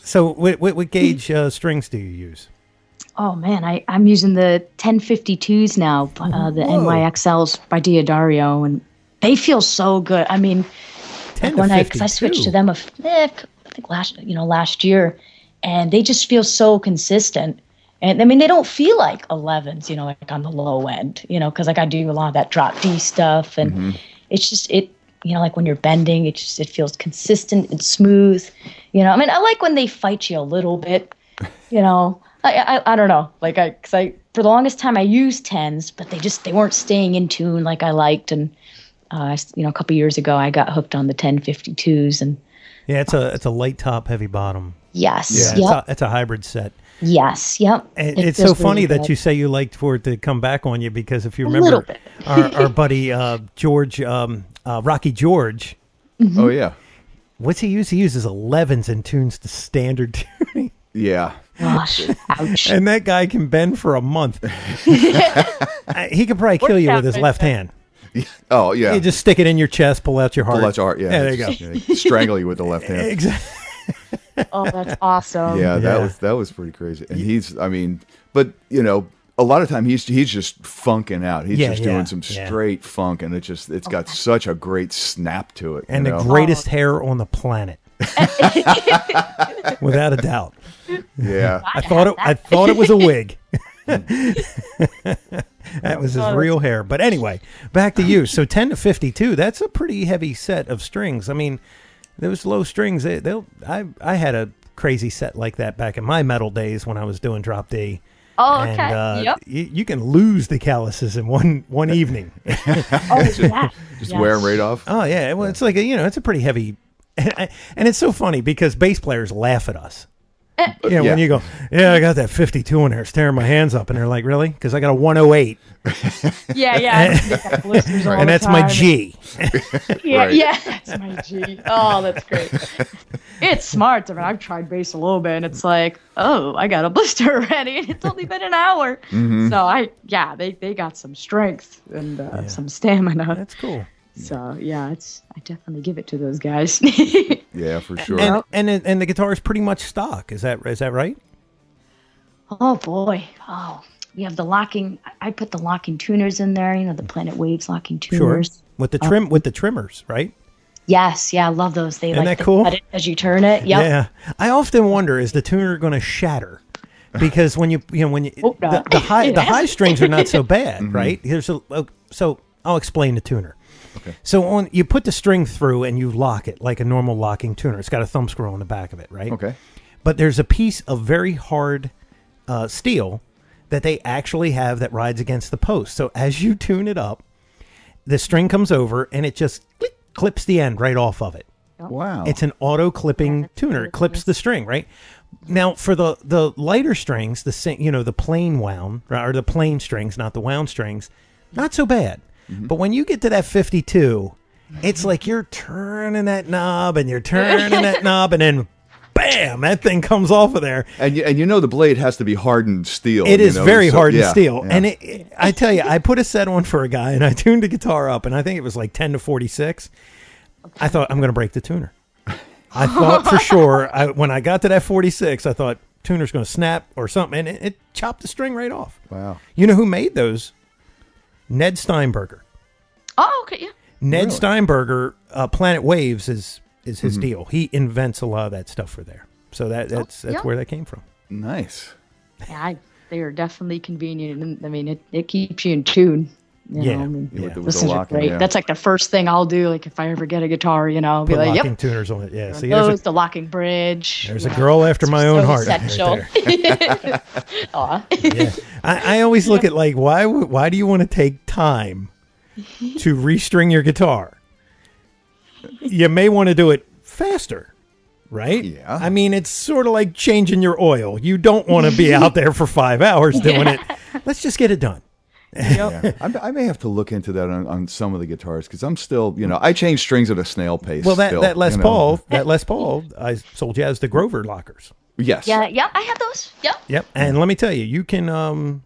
H: So, what gauge strings do you use?
J: Oh man, I'm using the 1052s now, the NYXLs by Diodario, and they feel so good. I mean, because I switched to them, I think last year, and they just feel so consistent. And I mean, they don't feel like 11s, like on the low end, because I do a lot of that drop D stuff, and it's just like when you're bending, it feels consistent and smooth. I mean, I like when they fight you a little bit. I don't know, because for the longest time I used 10s, but they weren't staying in tune like I liked, and a couple years ago I got hooked on the 1052s, and
H: yeah, it's a light top, heavy bottom.
J: Yes,
H: yeah, it's a hybrid set.
J: Yes, yep.
H: And it's so funny that you say you like for it to come back on you, because if you remember our buddy George, Rocky George.
J: Mm-hmm.
G: Oh yeah.
H: What's he use? He uses 11s and tunes to standard tuning.
G: Yeah.
J: Gosh, ouch.
H: And that guy can bend for a month. He could probably kill you with his left hand.
G: Oh yeah.
H: You just stick it in your chest, pull out your heart.
G: Pull out your heart. Yeah.
H: There you go.
G: Yeah, strangle you with the left hand.
H: Exactly.
J: Oh, that's awesome.
G: Yeah, that was pretty crazy. And but a lot of time he's just funking out. He's just doing some straight funk, and it's got such a great snap to it.
H: And the greatest hair on the planet. Without a doubt.
G: Yeah.
H: I thought it was a wig. That was his real hair. But anyway, back to you. So 10 to 52, that's a pretty heavy set of strings. I mean, those low strings, I had a crazy set like that back in my metal days when I was doing drop D.
J: Oh, okay.
H: And,
J: yep.
H: You can lose the calluses in one evening.
G: Just wear them right off.
H: Oh yeah. Well, it's it's a pretty heavy, and it's so funny because bass players laugh at us. When you go, I got that 52 in there, it's tearing my hands up, and they're like, really? Because I got a 108. And that's my G.
J: Yeah, that's my G. Oh, that's great. It's smart. I mean, I've tried bass a little bit, and it's like, oh, I got a blister already, and it's only been an hour. Mm-hmm. So they got some strength and some stamina.
H: That's cool.
J: So I definitely give it to those guys.
G: Yeah, for sure.
H: And the guitar is pretty much stock. Is that right?
J: Oh boy. Oh, we have the locking. I put the locking tuners in there. The Planet Waves locking tuners.
H: Sure. With the trimmers, right?
J: Yes. Yeah, I love those. They
H: Isn't that cool?
J: Cut it as you turn it. Yep.
H: Yeah. I often wonder, is the tuner going to shatter? Because when the high strings are not so bad, right? So I'll explain the tuner.
G: Okay.
H: So you put the string through and you lock it like a normal locking tuner. It's got a thumb screw on the back of it, right?
G: Okay.
H: But there's a piece of very hard steel that they actually have that rides against the post. So as you tune it up, the string comes over and it just clips the end right off of it.
G: Wow.
H: It's an auto clipping tuner. It clips the string, right? Now for the lighter strings, the plain wound, or the plain strings, not the wound strings, not so bad. Mm-hmm. But when you get to that 52, it's like you're turning that knob and you're turning that knob, and then bam, that thing comes off of there.
G: And you know the blade has to be hardened steel.
H: It is very hardened
G: yeah,
H: steel.
G: yeah.
H: And I tell you, I put a set on for a guy, and I tuned the guitar up, and I think it was like 10 to 46. Okay. I thought, I'm going to break the tuner. I thought for sure, when I got to that 46, I thought, tuner's going to snap or something, and it chopped the string right off.
G: Wow.
H: You know who made those? Ned Steinberger.
K: Oh, okay, yeah.
H: Ned Steinberger, Planet Waves is his deal. He invents a lot of that stuff for there. So that's where that came from.
G: Nice.
K: Yeah, they are definitely convenient. And I mean, it keeps you in tune. You know, I mean,
G: with the locking,
K: great. That's like the first thing I'll do. Like if I ever get a guitar, I'll be like,
H: locking tuners on it. Yeah. See,
K: the locking bridge.
H: There's a girl after my own heart.
K: Essential.
H: Right yeah. I always look at like, why do you want to take time to restring your guitar? You may want to do it faster. Right?
G: Yeah.
H: I mean, it's sort of like changing your oil. You don't want to be out there for 5 hours doing it. Let's just get it done.
G: Yeah. I may have to look into that on some of the guitars because I'm still, I change strings at a snail pace.
H: Well,
G: still,
H: that Les Paul, I sold you as the Grover lockers.
G: Yes.
K: Yeah, I have those.
H: Yep. And let me tell you, you can,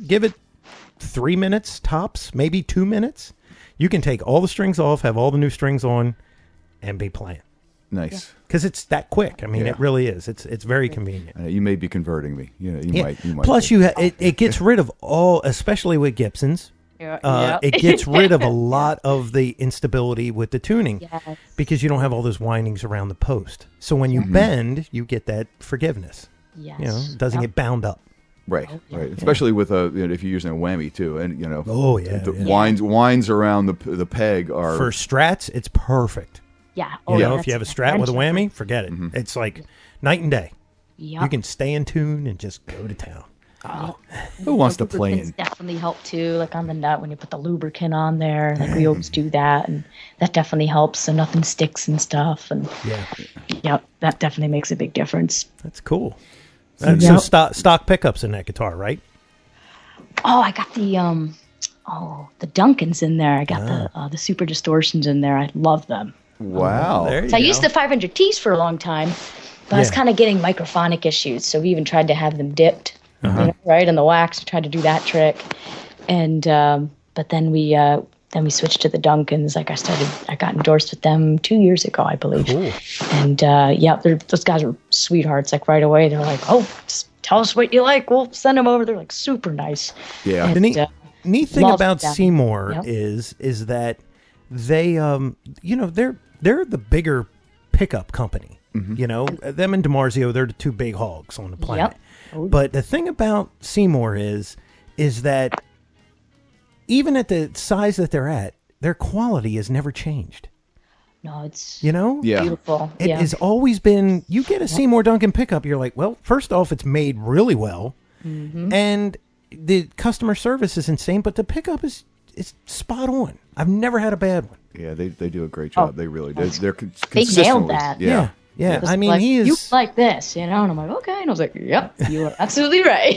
H: give it 3 minutes tops, maybe 2 minutes. You can take all the strings off, have all the new strings on, and be playing.
G: Nice.
H: Because it's that quick. I mean, it really is. It's very convenient.
G: You may be converting me. You might.
H: Plus, it gets rid of all, especially with Gibsons. It gets rid of a lot of the instability with the tuning because you don't have all those windings around the post. So when you bend, you get that forgiveness.
K: Yes.
H: It doesn't get bound up.
G: Right, right. Especially with if you're using a whammy too, and the winds around the peg are
H: for strats. It's perfect.
K: Yeah.
H: If you have a Strat with a whammy, forget it. It's like night and day.
K: Yep.
H: You can stay in tune and just go to town.
G: Oh. Who wants to play in?
J: Definitely help too, like on the nut when you put the lubricant on there. Like we always do that, and that definitely helps so nothing sticks and stuff. And that definitely makes a big difference.
H: That's cool. So stock pickups in that guitar, right?
J: Oh, I got the Duncans in there. I got the super distortions in there. I love them.
G: Wow.
J: I used the 500Ts for a long time, but I was kind of getting microphonic issues. So we even tried to have them dipped, right in the wax. We tried to do that trick, and but then we switched to the Duncans. Like I got endorsed with them 2 years ago, I believe. Cool. And those guys are sweethearts. Like right away, they're like, "Oh, just tell us what you like. We'll send them over." They're like super nice.
G: Yeah.
J: And,
H: the neat thing about Seymour is that they they're the bigger pickup company. Them and DiMarzio, they're the two big hogs on the planet. But the thing about Seymour is that even at the size that they're at, their quality has never changed.
J: No, it's
K: beautiful.
H: It has always been. You get a Seymour Duncan pickup, you're like, well, first off, it's made really well, and the customer service is insane. But the pickup is spot on. I've never had a bad one.
G: Yeah, they do a great job. They really do. They're
J: They
G: consistently.
J: nailed that.
H: Yeah. I mean,
J: like,
H: he is.
J: You like this, and I'm like, okay. And I was like, yep, you are absolutely right.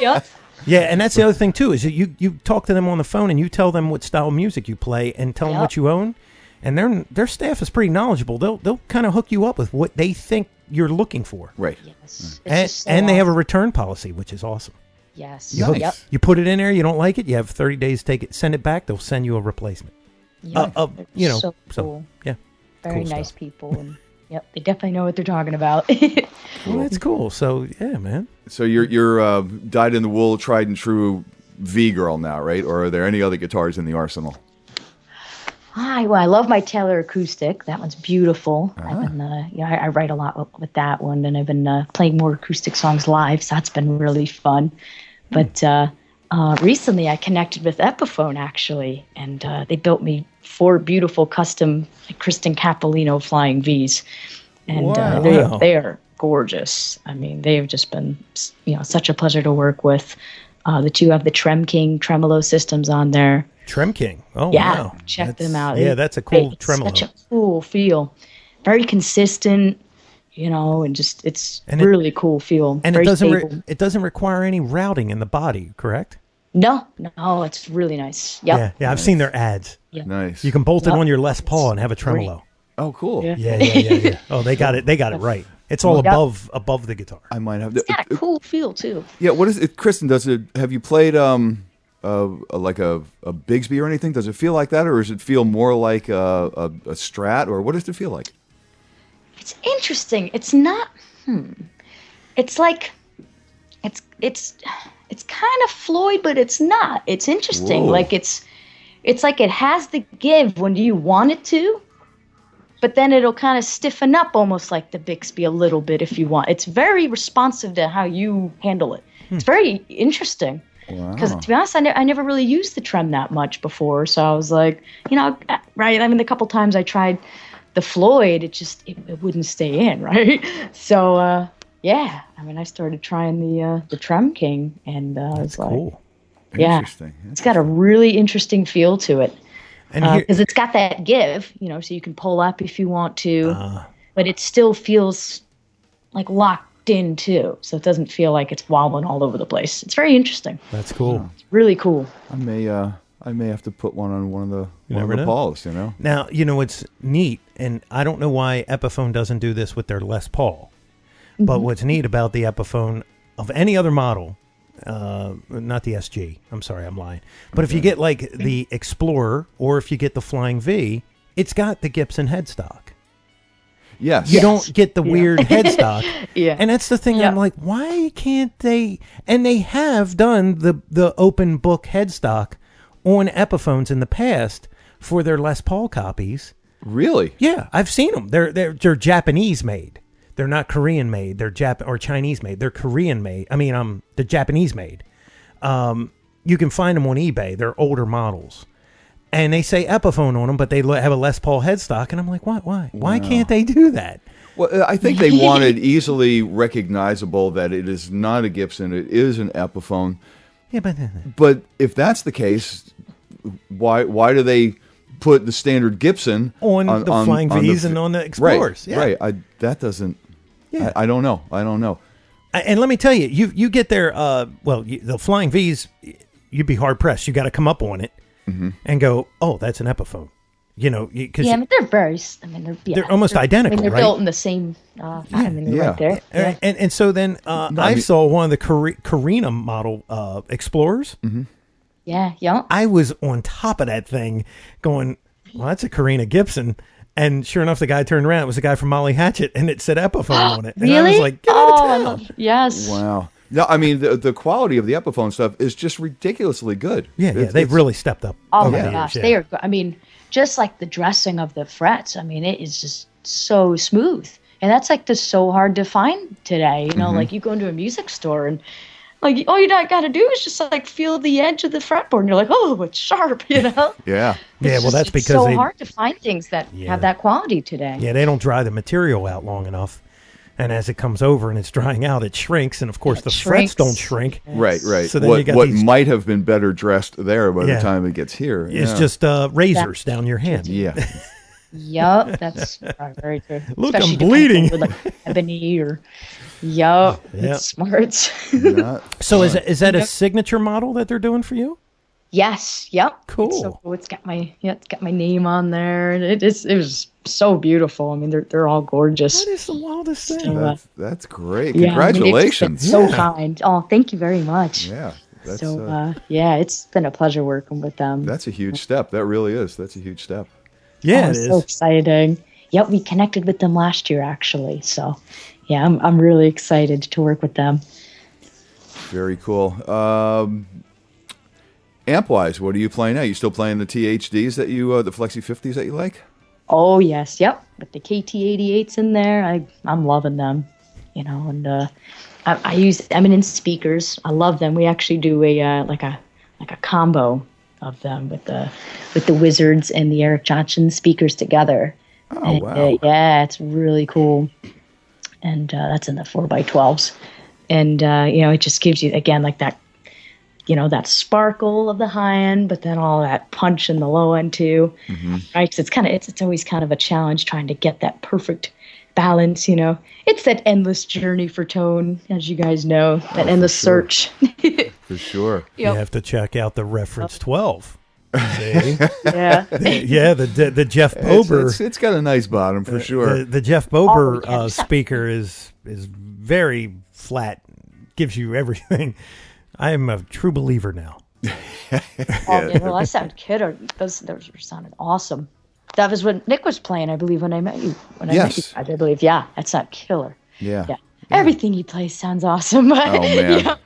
J: Yep.
H: Yeah, and that's the other thing too is that you talk to them on the phone and you tell them what style of music you play and tell them what you own, and their staff is pretty knowledgeable. They'll kind of hook you up with what they think you're looking for.
G: Right.
J: Yes.
H: And they have a return policy, which is awesome.
J: Yes.
G: Nice.
H: You put it in there, you don't like it, you have 30 days to send it back. They'll send you a replacement.
J: Yep.
K: So cool.
H: Yeah.
J: Very
H: Cool
J: nice
H: stuff.
J: people, and they definitely know what they're talking about.
H: Well, that's cool. So yeah, man.
G: So you're dyed in the wool, tried and true V girl now, right? Or are there any other guitars in the arsenal?
J: I love my Taylor acoustic. That one's beautiful. I've been, I write a lot with that one, and I've been playing more acoustic songs live, so that's been really fun. But recently, I connected with Epiphone actually, and they built me 4 beautiful custom Kristen Capolino flying V's, and they are gorgeous. I mean, they've just been such a pleasure to work with. The two have the Trem King tremolo systems on there.
H: Trem King. Oh,
J: yeah,
H: wow.
J: check them out.
H: Yeah, that's a cool tremolo.
J: Such a cool feel. Very consistent, and just it's really cool feel.
H: And
J: very
H: it doesn't require any routing in the body, correct?
J: No, it's really nice. Yep.
H: Yeah, I've seen their ads.
J: Yep.
G: Nice.
H: You can bolt it on your Les Paul and have a tremolo.
G: Oh, cool.
H: Yeah. Oh, they got it. They got it right. It's all above the guitar.
G: I might have.
J: It's got a cool feel too.
G: Yeah. What is it, Kristen? Does it? Have you played like a Bigsby or anything? Does it feel like that, or does it feel more like a Strat, or what does it feel like?
J: It's interesting. It's not. It's like it's kind of Floyd, but it's not. It's interesting.
G: Whoa.
J: Like it's like it has the give when you want it to, but then it'll kind of stiffen up almost like the Bixby a little bit if you want. It's very responsive to how you handle it. It's very interesting. Because to be honest, I never really used the trem that much before, so I was like, right? I mean, the couple times I tried the Floyd, it wouldn't stay in, right? So I mean, I started trying the Trem King, and it's like,
G: cool.
J: Yeah, it's got a really interesting feel to it, because it's got that give, so you can pull up if you want to, but it still feels like locked in too, so it doesn't feel like it's wobbling all over the place. It's very interesting.
H: That's cool.
J: It's really cool.
G: I may have to put one on one of the Pauls.
H: Now what's neat, and I don't know why Epiphone doesn't do this with their Les Paul, but what's neat about the Epiphone of any other model, not the SG. I'm sorry, I'm lying. But if you get like the Explorer, or if you get the Flying V, it's got the Gibson headstock.
G: Yes.
H: You don't get the weird headstock.
J: Yeah.
H: And that's the thing. I'm like, why can't they? And they have done the open book headstock on Epiphones in the past for their Les Paul copies.
G: Really?
H: Yeah, I've seen them. They're Japanese made. They're not Korean made. They're or Chinese made. They're Korean made. I mean, they're Japanese made. You can find them on eBay. They're older models. And they say Epiphone on them, but they have a Les Paul headstock. And I'm like, what? Why? Why can't they do that?
G: Well, I think they wanted easily recognizable that it is not a Gibson. It is an Epiphone.
H: Yeah,
G: but if that's the case, why do they put the standard Gibson
H: on the Flying V's and on the Explorers?
G: Right. That doesn't. Yeah. I don't know.
H: And let me tell you, you get there. The Flying V's, you'd be hard pressed. You got to come up on it and go, oh, that's an Epiphone. Because
J: I mean, they're very. I mean,
H: they're almost identical.
J: I mean, they're
H: right?
J: built in the same. I mean, right there. Yeah.
H: And so then I saw one of the Carina model Explorers.
J: Yeah.
H: I was on top of that thing, going, well, that's a Carina Gibson. And sure enough, the guy turned around. It was a guy from Molly Hatchet, and it said Epiphone on it. And
J: really?
H: I was like, get out of town.
J: Yes.
G: Wow. No, I mean, the quality of the Epiphone stuff is just ridiculously good.
H: Yeah, they've really stepped up.
J: Oh, my gosh. They are, I mean, just like the dressing of the frets, I mean, it is just so smooth. And that's like just so hard to find today. Like you go into a music store and like all you got to do is just like feel the edge of the fretboard and you're like, oh, it's sharp,
G: Yeah.
H: Well, that's because
J: it's so hard to find things that have that quality today.
H: Yeah, they don't dry the material out long enough. And as it comes over and it's drying out, it shrinks. And, of course, the frets don't shrink.
G: Right.
H: So then
G: what might have been better dressed there by the time it gets here.
H: It's just razors down your hand.
G: Yeah.
J: Yup, that's very true.
H: Look,
J: especially
H: I'm bleeding.
J: With like ebony or it's smart.
H: So is that a signature model that they're doing for you?
J: Yes. Yep.
H: Cool.
J: It's got my name on there, and it was so beautiful. I mean, they're all gorgeous.
H: That is the wildest thing.
J: So,
G: that's great. Congratulations.
J: So kind. Oh, thank you very much.
G: Yeah.
J: It's been a pleasure working with them.
G: That's a huge step. That really is. That's a huge step.
H: Yeah,
J: it is. So exciting. Yep, we connected with them last year, actually. So, yeah, I'm really excited to work with them.
G: Very cool. Amp-wise, what are you playing now? You still playing the THDs that the Flexi 50s that you like?
J: Oh, yes. Yep. With the KT88s in there, I'm loving them. And I'm in speakers. I love them. We actually do a like a combo of them with the Wizards and the Eric Johnson speakers together.
G: Oh, wow.
J: It's really cool. And that's in the 4x12s. And, it just gives you, again, like that, that sparkle of the high end, but then all that punch in the low end too. Right? Because it's always kind of a challenge trying to get that perfect balance, It's that endless journey for tone, as you guys know, that endless search.
G: For sure.
H: You have to check out the Reference 12. See?
J: Yeah.
H: Yeah, the Jeff Bober.
G: It's got a nice bottom for sure.
H: The Jeff Bober speaker is very flat, gives you everything. I am a true believer now.
J: Well, I sound killer. Those sounded awesome. That was what Nick was playing, I believe, when I met you.
G: Yes.
J: I believe, yeah, that sounded killer.
G: Yeah.
J: Everything he plays sounds awesome.
G: Oh, man.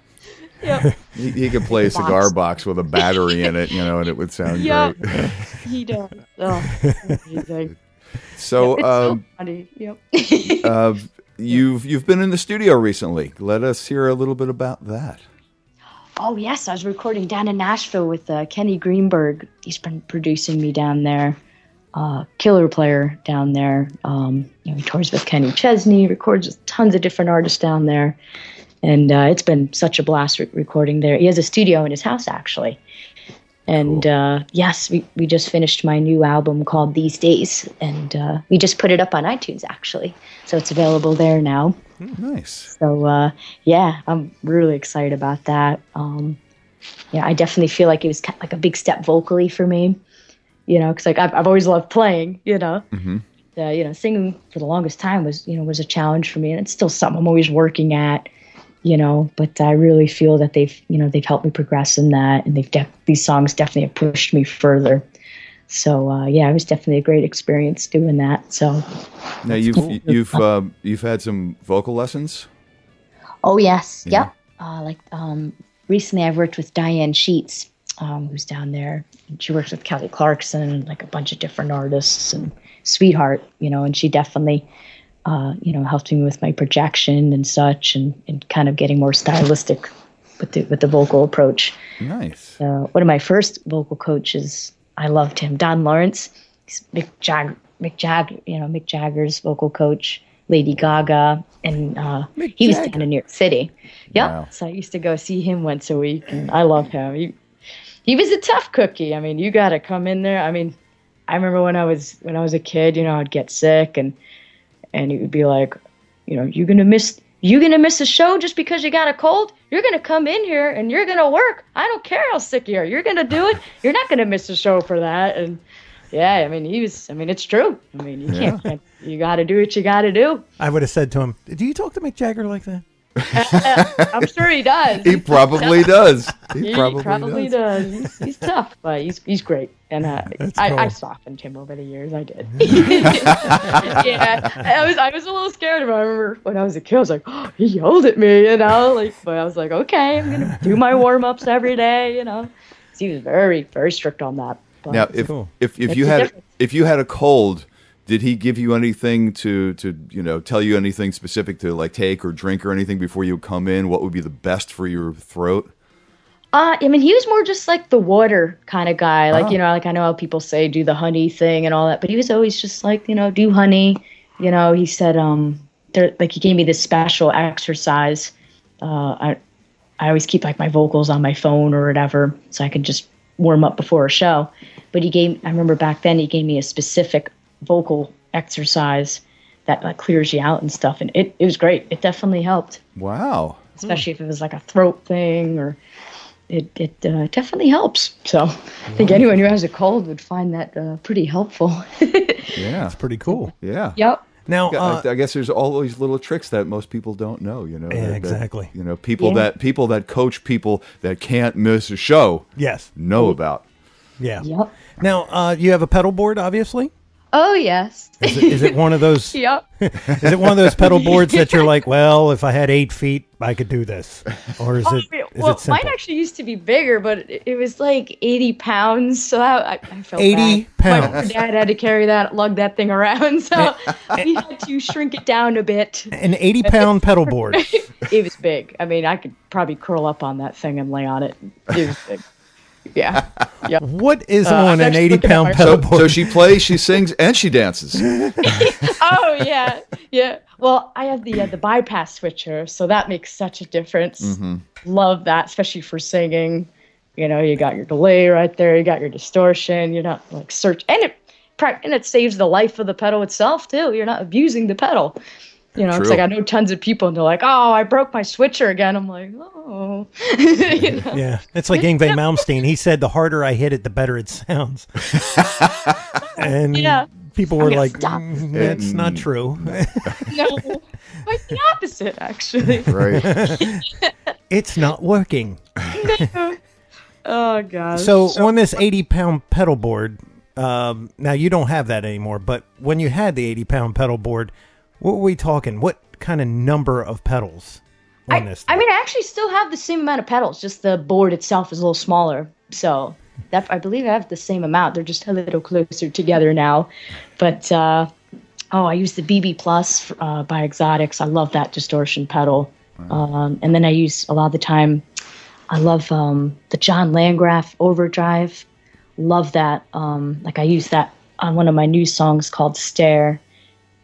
J: Yeah.
G: He could play a cigar box with a battery in it, and it would sound great.
J: He does. Oh, amazing.
G: So,
J: it's so funny. Yep.
G: You've been in the studio recently. Let us hear a little bit about that.
J: Oh, yes. I was recording down in Nashville with Kenny Greenberg. He's been producing me down there. Killer player down there. He tours with Kenny Chesney, records with tons of different artists down there. And it's been such a blast recording there. He has a studio in his house, actually. And cool. Yes, we just finished my new album called These Days. And we just put it up on iTunes, actually. So it's available there now.
G: Nice.
J: So, yeah, I'm really excited about that. I definitely feel like it was kind of like a big step vocally for me, because like I've always loved playing,
G: Mm-hmm.
J: Singing for the longest time was a challenge for me, and it's still something I'm always working at, but I really feel that they've helped me progress in that, and these songs definitely have pushed me further. So it was definitely a great experience doing that. So
G: now you've had some vocal lessons.
J: Oh yes,
G: yeah.
J: Recently I've worked with Diane Sheets, who's down there. She works with Kelly Clarkson and like a bunch of different artists and Sweetheart, and she definitely helped me with my projection and such, and kind of getting more stylistic with the vocal approach.
G: Nice.
J: One of my first vocal coaches, I loved him, Don Lawrence. He's Mick Jagger's vocal coach, Lady Gaga, and he was down in New York City. Yep. Wow. So I used to go see him once a week, and I love him. He was a tough cookie. I mean, you got to come in there. I mean, I remember when I was a kid, I'd get sick, and he would be like, you gonna miss a show just because you got a cold? You're gonna come in here and you're gonna work. I don't care how sick you are. You're gonna do it. You're not gonna miss a show for that. And yeah, I mean, it's true. I mean, you can't. You got to do what you got to do.
H: I would have said to him, "Do you talk to Mick Jagger like that?"
J: I'm sure he does.
G: He probably does.
J: He probably does. He's tough, but he's great. And cool. I softened him over the years. I did. Yeah, I was a little scared of him. I remember when I was a kid, I was like, oh, he yelled at me, but I was like, okay, I'm gonna do my warm ups every day, So he was very, very strict on that. But
G: now, if you had a cold, did he give you anything to tell you anything specific to like take or drink or anything before you come in? What would be the best for your throat?
J: I mean, he was more just like the water kind of guy. Like, like I know how people say do the honey thing and all that, but he was always just like, do honey. He said, he gave me this special exercise. I always keep like my vocals on my phone or whatever, so I could just warm up before a show. But I remember back then he gave me a specific vocal exercise that like clears you out and stuff, and it was great. It definitely helped.
G: Wow.
J: Especially if it was like a throat thing, or it definitely helps. So I think anyone who has a cold would find that pretty helpful.
G: Yeah,
H: it's pretty cool.
G: Yeah.
J: Yep.
H: Now,
G: I guess there's always little tricks that most people don't know.
H: Yeah, exactly.
G: People that coach people that can't miss a show.
H: Yes.
G: Know about.
H: Yeah.
J: Yep.
H: Now, you have a pedal board, obviously.
J: Oh yes.
H: Is it one of those?
J: Yep.
H: Is it one of those pedal boards that you're like, well, if I had 8 feet, I could do this, or is it? Is it
J: mine actually used to be bigger, but it was like 80 pounds, so I felt
H: 80
J: bad.
H: pounds.
J: My dad had to lug that thing around, so we had to shrink it down a bit.
H: An 80-pound pedal board.
J: It was big. I mean, I could probably curl up on that thing and lay on it. It was big. Yeah.
H: What is on an 80-pound pedal board?
G: So she plays, she sings, and she dances.
J: Oh yeah, yeah. Well, I have the bypass switcher, so that makes such a difference.
G: Mm-hmm.
J: Love that, especially for singing. You got your delay right there. You got your distortion. You're not like and it saves the life of the pedal itself too. You're not abusing the pedal.
K: You know,
G: True.
K: it's like I know tons of people, and they're like, "Oh, I broke my switcher again." I'm like, "Oh." You know?
H: Yeah, it's like Yngwie Malmsteen. He said, "The harder I hit it, the better it sounds." And people were like, "That's not true."
K: No, quite the opposite, actually.
G: Right.
H: It's not working.
K: Oh gosh.
H: So on this 80-pound pedal board, now you don't have that anymore, but when you had the 80-pound pedal board, what were we talking? What kind of number of pedals on this thing?
K: I mean, I actually still have the same amount of pedals, just the board itself is a little smaller. So that I believe I have the same amount. They're just a little closer together now. But I use the BB Plus by Exotics. I love that distortion pedal. Wow. And then I use a lot of the time. I love the John Landgraf Overdrive. Love that. Like I use that on one of my new songs called Stare.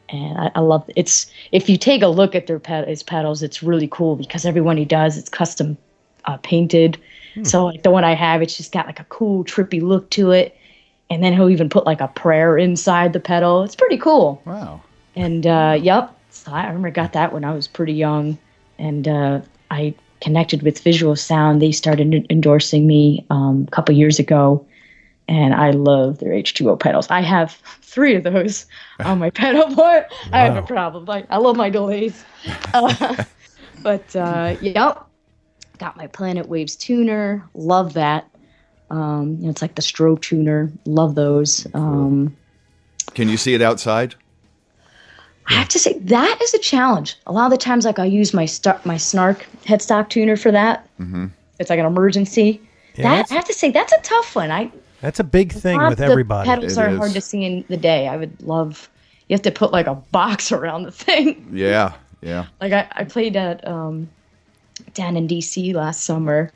K: And I love it's. If you take a look at his pedals, it's really cool because everyone he does, it's custom painted. So like the one I have, it's just got like a cool trippy look to it. And then he'll even put like a prayer inside the pedal. It's pretty cool.
G: Wow.
K: And yep, so I remember I got that when I was pretty young, and I connected with Visual Sound. They started endorsing me a couple years ago, and I love their H2O pedals. I have 3 of those on my pedal board. Wow. I have no problem. I love my delays. Yep, got my Planet Waves tuner. Love that. It's like the strobe tuner. Love those.
G: Can you see it outside?
K: I have to say that is a challenge. A lot of the times, like I use my Snark headstock tuner for that. Mm-hmm. It's like an emergency. Yeah, I have to say that's a tough one.
H: That's a big thing with everybody.
K: The pedals are hard to see in the day. I would love. You have to put like a box around the thing.
G: Yeah.
K: Like I played at down in DC last summer,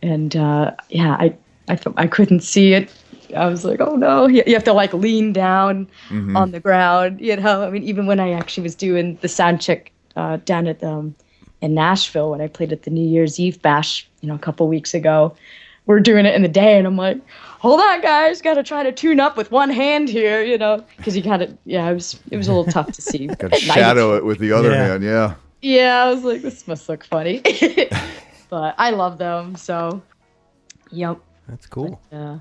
K: and I couldn't see it. I was like, oh no, you have to like lean down on the ground, you know. I mean, even when I actually was doing the sound check down at in Nashville when I played at the New Year's Eve bash, a couple weeks ago, we're doing it in the day, and I'm like, hold on, guys, got to try to tune up with one hand here, because you got to. Yeah, it was a little tough to see.
G: Got to shadow it with the other hand, yeah.
K: Yeah, I was like, this must look funny, but I love them, so. Yep.
H: That's cool.
K: But,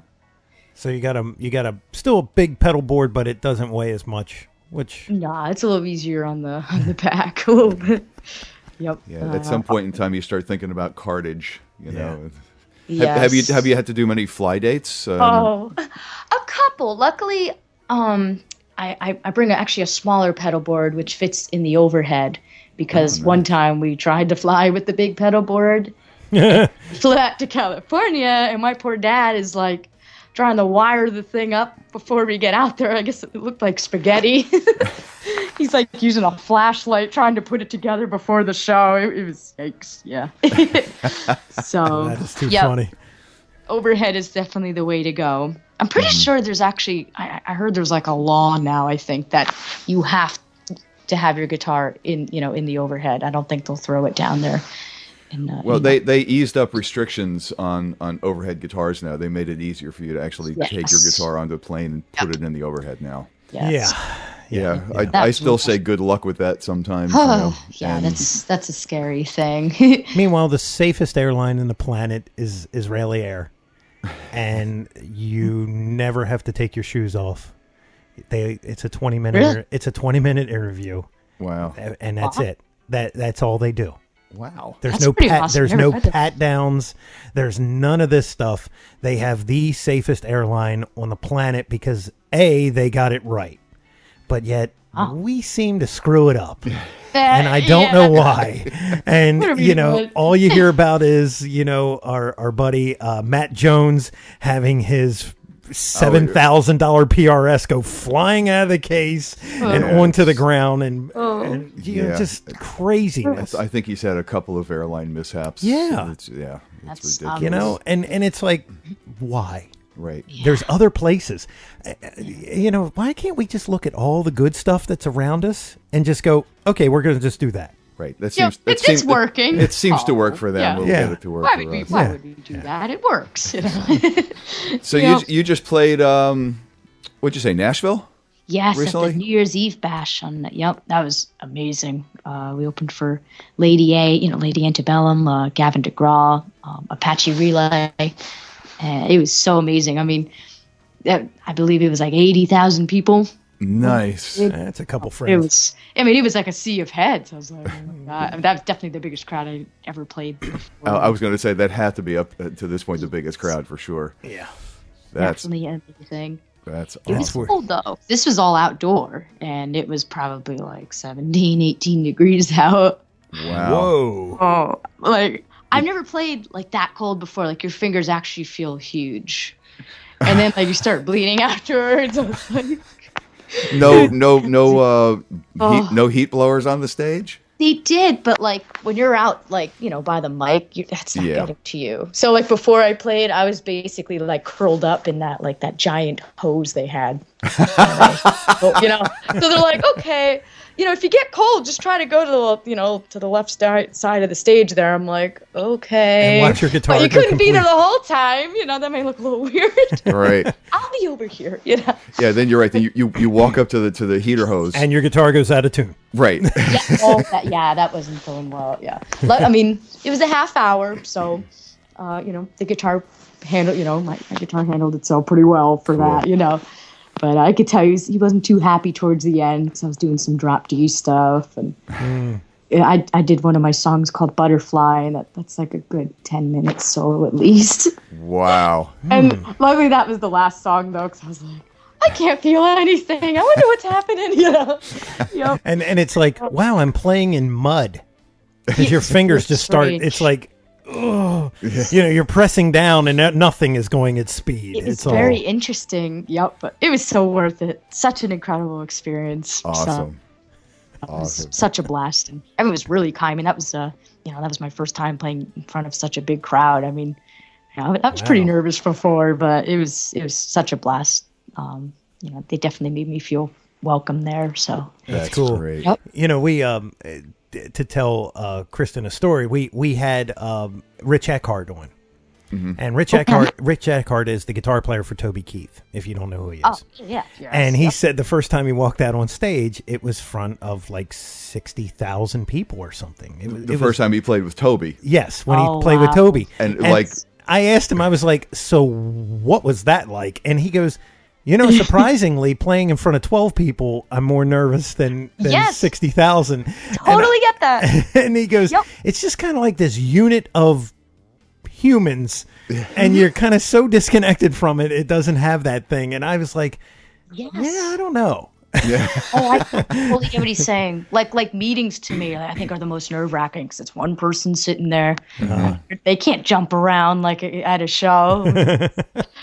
H: so you got a still a big pedal board, but it doesn't weigh as much. Which
K: it's a little easier on the back a little bit. Yep.
G: Yeah. At some point in time, you start thinking about cartage. You know.
K: Yes.
G: Have you had to do many fly dates?
K: A couple. Luckily, I bring actually a smaller pedal board which fits in the overhead because one time we tried to fly with the big pedal board. Flew out to California, and my poor dad is like trying to wire the thing up before we get out there. I guess it looked like spaghetti. He's like using a flashlight trying to put it together before the show. It was yikes, yeah. So
H: that is too funny.
K: Overhead is definitely the way to go. I'm pretty sure there's actually I heard there's like a law now, I think, that you have to have your guitar in the overhead. I don't think they'll throw it down there.
G: They eased up restrictions on overhead guitars now. They made it easier for you to actually take your guitar onto a plane and put it in the overhead now.
K: Yes.
G: Yeah. I still say good luck with that sometimes.
K: That's a scary thing.
H: Meanwhile, the safest airline in the planet is Israeli Air, and you never have to take your shoes off. It's a 20-minute.
K: Really?
H: It's a 20-minute interview.
G: Wow.
H: And that's it. That's all they do.
G: Wow.
H: There's
K: That's
H: no
K: pretty awesome.
H: There's no pat downs. There's none of this stuff. They have the safest airline on the planet because they got it right, but yet we seem to screw it up, and I don't know why. And all you hear about is our buddy Matt Jones having his $7,000 PRS go flying out of the case and onto the ground, and just craziness.
G: I think he's had a couple of airline mishaps.
H: Yeah,
G: it's ridiculous.
H: And it's like, why?
G: Right.
H: There's other places. Why can't we just look at all the good stuff that's around us and just go, okay, we're going to just do that.
G: Right.
K: It's working.
G: It seems to work for them.
K: Yeah.
G: We'll get it to work
K: Why
G: for us.
K: Why would we do that? It works.
G: So you just played, what'd you say, Nashville?
K: Yes,
G: recently?
K: at the New Year's Eve bash yep, that was amazing. We opened for Lady A, Lady Antebellum, Gavin DeGraw, Apache Relay, and it was so amazing. I mean, I believe it was like 80,000 people.
G: Nice.
H: That's a couple friends.
K: It was like a sea of heads. I was like, oh my God. I mean, that was definitely the biggest crowd I ever played before.
G: I was going to say that had to be up to this point the biggest crowd for sure.
H: Yeah.
G: That's
K: definitely everything.
G: That's
K: It was
G: awesome.
K: cold though. This was all outdoor, and it was probably like 17, 18 degrees out.
G: Wow.
H: Whoa.
K: Oh, like I've never played like that cold before. Like your fingers actually feel huge, and then like you start bleeding afterwards. I was like,
G: no heat blowers on the stage?
K: they did, but like when you're out, like by the mic, that's not getting to you. So like before I played, I was basically like curled up in that giant hose they had. So they're like, okay, if you get cold, just try to go to the left side of the stage there. I'm like, okay.
H: And watch your guitar.
K: But you couldn't be there the whole time. That may look a little weird.
G: Right.
K: I'll be over here.
G: Yeah, then you're right. Then you walk up to the heater hose.
H: And your guitar goes out of tune.
G: Right.
K: That wasn't going well. Yeah. I mean, it was a half hour, so the guitar handled, my guitar handled itself pretty well for that, But I could tell he wasn't too happy towards the end because I was doing some drop D stuff, and I did one of my songs called Butterfly, and that's like a good 10 minutes solo at least.
G: Wow.
K: And luckily that was the last song though, because I was like, I can't feel anything. I wonder what's happening, Yep.
H: And it's like, wow, I'm playing in mud because your fingers just start. It's like, oh, you're pressing down and nothing is going at speed.
K: It's very interesting. Yep, but it was so worth it. Such an incredible experience.
G: Awesome.
K: It was such a blast, and it was really kind. I mean, that was that was my first time playing in front of such a big crowd. I mean, I was pretty nervous before, but it was such a blast. They definitely made me feel welcome there. So
H: that's cool.
G: Great.
K: Yep.
H: We to tell Kristen a story, we had Rich Eckhart on. Mm-hmm. And Rich Eckhart is the guitar player for Toby Keith, if you don't know who he is.
K: Oh, yeah.
H: And he said the first time he walked out on stage, it was front of like 60,000 people or something.
G: The first time he played with Toby.
H: Yes, when he played with Toby.
G: And
H: I asked him, I was like, so what was that like? And he goes, surprisingly, playing in front of 12 people, I'm more nervous than 60,000.
K: Totally get that.
H: And he goes, it's just kind of like this unit of humans, and you're kind of so disconnected from it. It doesn't have that thing. And I was like, I don't know.
G: Yeah.
K: I totally get what he's saying. Like meetings to me, I think are the most nerve-wracking because it's one person sitting there. Uh-huh. They can't jump around like at a show.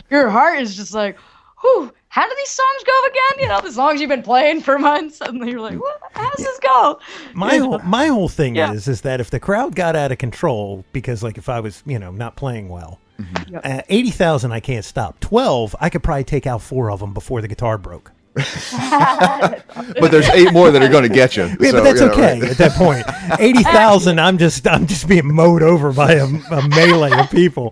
K: Your heart is just like, whew, how do these songs go again? The songs you've been playing for months. Suddenly you're like, how does this go?
H: My whole thing is that if the crowd got out of control, because like if I was, not playing well, 80,000 I can't stop. 12, I could probably take out 4 of them before the guitar broke.
G: But there's 8 more that are going to get you.
H: Yeah, but that's okay at that point. 80,000, I'm just being mowed over by a melee of people.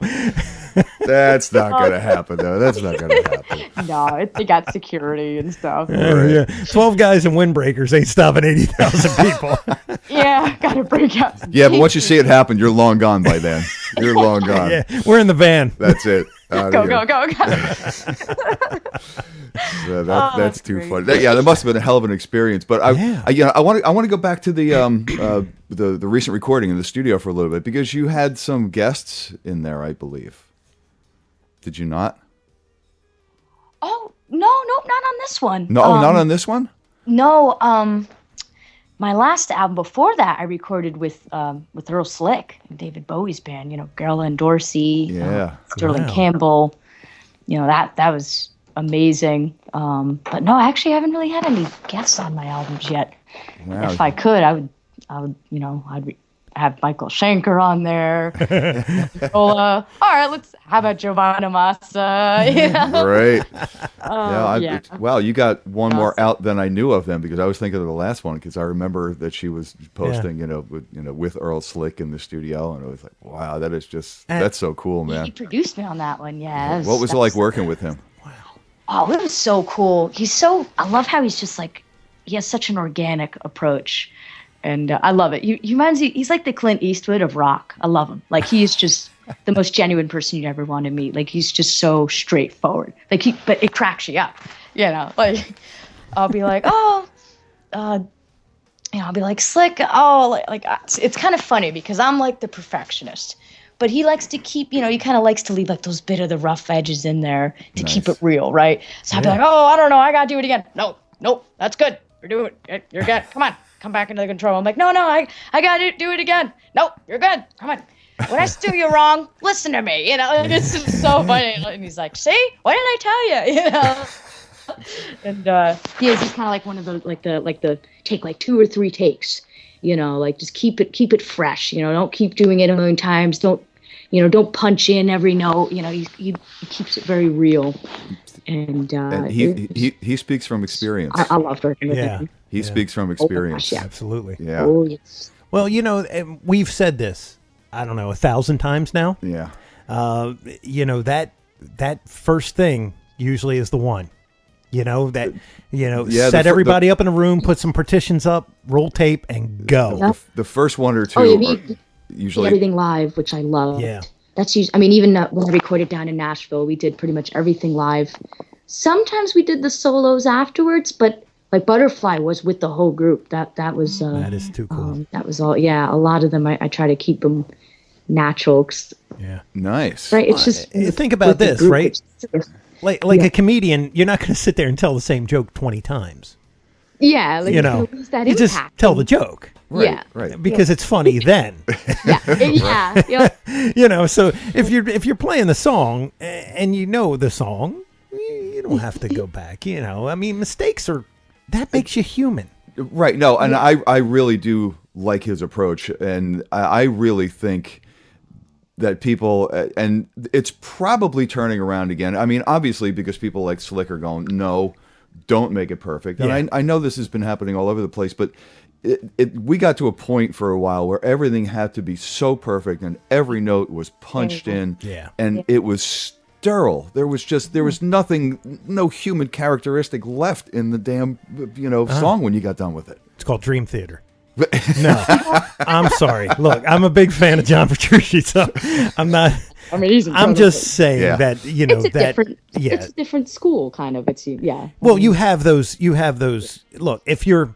G: That's not going to happen, though. That's not going to happen.
K: No, they got security and stuff.
H: Yeah. 12 guys in windbreakers ain't stopping 80,000 people.
K: Yeah, got to break out.
G: Yeah, but once you see it happen, you're long gone by then. You're long gone.
H: Yeah, we're in the van.
G: That's it.
K: Go.
G: So that's too funny. That must have been a hell of an experience. But I want to go back to the recent recording in the studio for a little bit, because you had some guests in there, I believe. Did you not?
K: Oh no, not on this one.
G: No, not on this one.
K: No, my last album before that, I recorded with Earl Slick and David Bowie's band. Gerla and Dorsey, Sterling Campbell. That was amazing. But no, I actually haven't really had any guests on my albums yet. Wow. If I could, I would, I'd have Michael Schenker on there. All right, how about Giovanna Massa?
G: Right. Wow, you got one more out than I knew of them, because I was thinking of the last one, because I remember that she was posting, with Earl Slick in the studio, and I was like, wow, that's so cool, man.
K: He produced me on that one, yeah.
G: What was it like working with him?
K: Oh, it was so cool. I love how he's just like, he has such an organic approach. And I love it. He's like the Clint Eastwood of rock. I love him. Like, he is just the most genuine person you'd ever want to meet. Like, he's just so straightforward. Like, but it cracks you up, like, I'll be like, I'll be like, Slick, it's kind of funny because I'm like the perfectionist, but he likes to keep, he kind of likes to leave like those bit of the rough edges in there to keep it real, right? So I'll be like, I don't know, I gotta do it again. No, that's good. You're doing it. You're good. Come on, come back into the control. I'm like, no, I gotta do it again. No, you're good. Come on. When I steer you wrong, listen to me. It's just so funny. And he's like, see, what did I tell you? And he's kind of like one of those, like the take like 2 or 3 takes, like just keep it fresh. Don't keep doing it a million times. Don't punch in every note. He keeps it very real. And
G: he speaks from experience.
K: I love working with him.
G: He speaks from experience.
K: Oh, gosh,
H: Absolutely.
G: Yeah.
K: Oh, yes.
H: Well, we've said this, I don't know, 1,000 times now.
G: Yeah.
H: That first thing usually is the one. Set everybody up in a room, put some partitions up, roll tape, and go.
G: The first one or two usually
K: everything live, which I love.
H: Yeah.
K: That's usually, even when I recorded down in Nashville, we did pretty much everything live. Sometimes we did the solos afterwards, but like Butterfly was with the whole group. That was
H: that is too cool.
K: That was all. Yeah, a lot of them I try to keep them natural.
H: Yeah,
G: nice.
K: Right. It's just
H: think about this, right? Like a comedian, you're not going to sit there and tell the same joke 20 times.
K: Yeah, like,
H: you just tell the joke.
G: Right,
K: yeah,
G: right.
H: Because it's funny then.
K: yeah.
H: So if you're playing the song and you know the song, you don't have to go back. Mistakes that makes you human.
G: Right. No, and I really do like his approach, and I really think that people, and it's probably turning around again. Obviously, because people like Slick are going, no, don't make it perfect. And I know this has been happening all over the place, but we got to a point for a while where everything had to be so perfect and every note was punched in, and it was sterile. There was nothing, no human characteristic left in the damn song when you got done with it.
H: It's called Dream Theater. No, I'm sorry. Look, I'm a big fan of John Petrucci, so I'm not. I'm just saying that
K: it's a different school, kind of.
H: Well, you have those. Look, if you're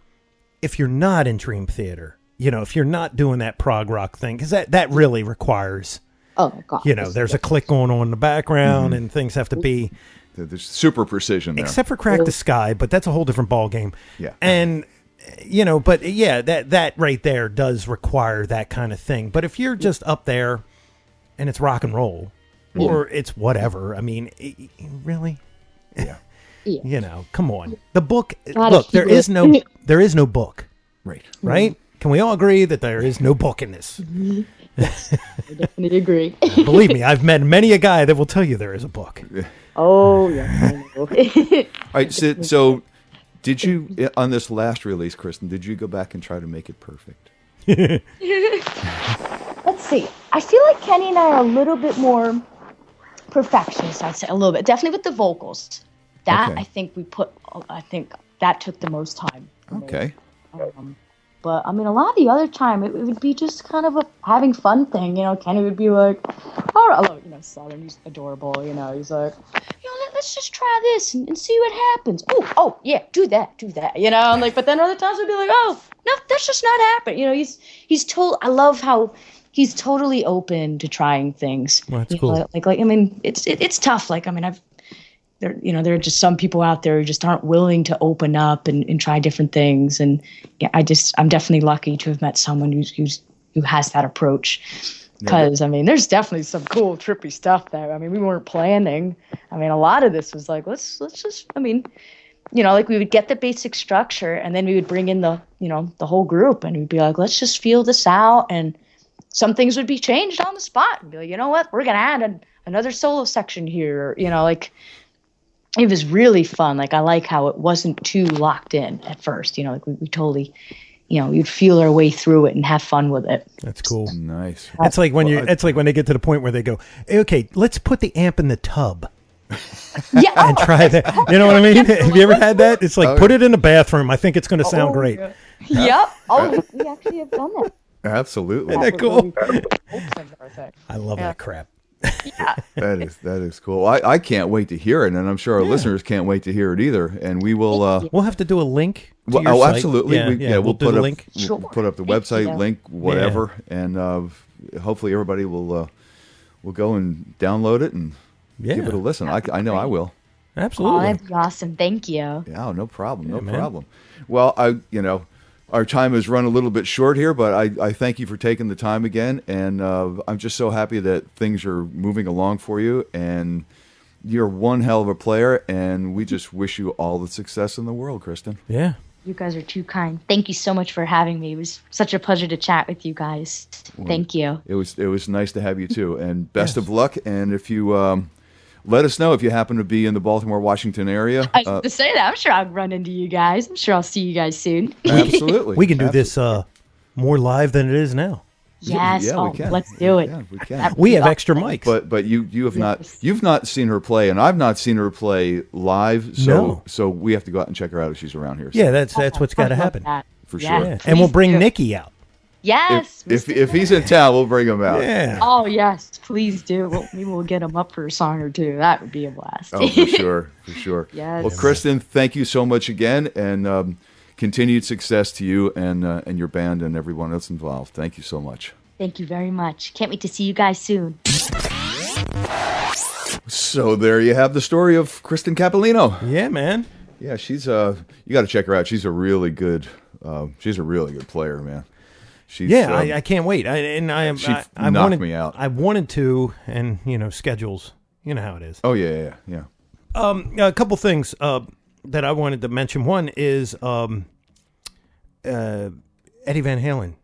H: not in Dream Theater, if you're not doing that prog rock thing, because that really requires.
K: Oh my God!
H: There's a click going on in the background, and things have to be.
G: There's super precision there.
H: Except for Crack the Sky, but that's a whole different ball game.
G: Yeah.
H: And that right there does require that kind of thing. But if you're just up there and it's rock and roll or it's whatever, really?
G: Yeah.
H: Come on. The book, look, there is no book. Right? Can we all agree that there is no book in this?
K: Yes, I definitely agree.
H: Believe me, I've met many a guy that will tell you there is a book.
K: Oh, yeah. I know.
G: All right, so did you, on this last release, Kristen, did you go back and try to make it perfect?
K: Let's see. I feel like Kenny and I are a little bit more perfectionist, I'd say, a little bit. Definitely with the vocals. That, I think that took the most time.
G: Okay.
K: But, a lot of the other time, it would be just kind of a having fun thing. Kenny would be like, all right, Southern, he's adorable, he's like, let's just try this and see what happens. Oh, yeah, do that. But then other times I'd be like, oh, no, that's just not happening. I love how he's totally open to trying things.
H: Well, that's cool.
K: It's tough. There are just some people out there who just aren't willing to open up and try different things. And I'm definitely lucky to have met someone who has that approach. Because, there's definitely some cool, trippy stuff there. We weren't planning. A lot of this was like, let's just, we would get the basic structure and then we would bring in the whole group and we'd be like, let's just feel this out. And some things would be changed on the spot and be like, you know what, we're going to add another solo section here. It was really fun. I like how it wasn't too locked in at first. We totally, you'd feel our way through it and have fun with it.
H: That's cool.
G: Nice.
H: It's like when they get to the point where they go, okay, let's put the amp in the tub.
K: Yeah.
H: And try that. You know what I mean? Have you ever had that? It's like, put it in the bathroom. I think it's going to sound great.
K: Yeah. Yep. Oh, we actually have done that.
G: Absolutely.
H: Isn't that cool? I love that crap.
K: Yeah.
G: That is cool. I can't wait to hear it, and I'm sure our listeners can't wait to hear it either. And we will.
H: We'll have to do a link. To your site.
G: Absolutely. We'll
H: do
G: put
H: the
G: up
H: link.
G: We'll put up the website link, whatever, and hopefully everybody will go and download it and give it a listen. I know I will.
H: Absolutely.
K: Oh, that'd be awesome. Thank you.
G: Yeah, no problem. No problem. Well, our time has run a little bit short here, but I thank you for taking the time again, and I'm just so happy that things are moving along for you, and you're one hell of a player, and we just wish you all the success in the world, Kristen.
H: Yeah.
K: You guys are too kind. Thank you so much for having me. It was such a pleasure to chat with you guys. Thank you.
G: It was nice to have you too, and best of luck. And if you let us know if you happen to be in the Baltimore, Washington area.
K: I was going to say that. I'm sure I'll run into you guys. I'm sure I'll see you guys soon.
G: Absolutely.
H: We can do this more live than it is now.
K: Yes.
G: Yeah, we can.
K: Let's do it.
G: Yeah, we can.
H: We have extra mics.
G: But you've not seen her play, and I've not seen her play live. So we have to go out and check her out if she's around here. So.
H: Yeah, that's what's got to happen
G: for
K: Yeah.
G: sure.
H: Yeah. And we'll bring Nikki out.
K: Yes.
G: If he's in town, we'll bring him out.
H: Yeah.
K: Oh yes, please do. Maybe we'll get him up for a song or two. That would be a blast.
G: Oh, for sure.
K: Yes.
G: Well, Kristen, thank you so much again, and continued success to you and your band and everyone else involved. Thank you so much.
K: Thank you very much. Can't wait to see you guys soon.
G: So there you have the story of Kristen Capolino.
H: Yeah, man.
G: Yeah, she's you got to check her out. She's a really good player, man. She's,
H: I can't wait. I
G: knocked
H: wanted
G: me out.
H: I wanted to, and schedules. You know how it is.
G: Oh yeah.
H: A couple things that I wanted to mention. One is Eddie Van Halen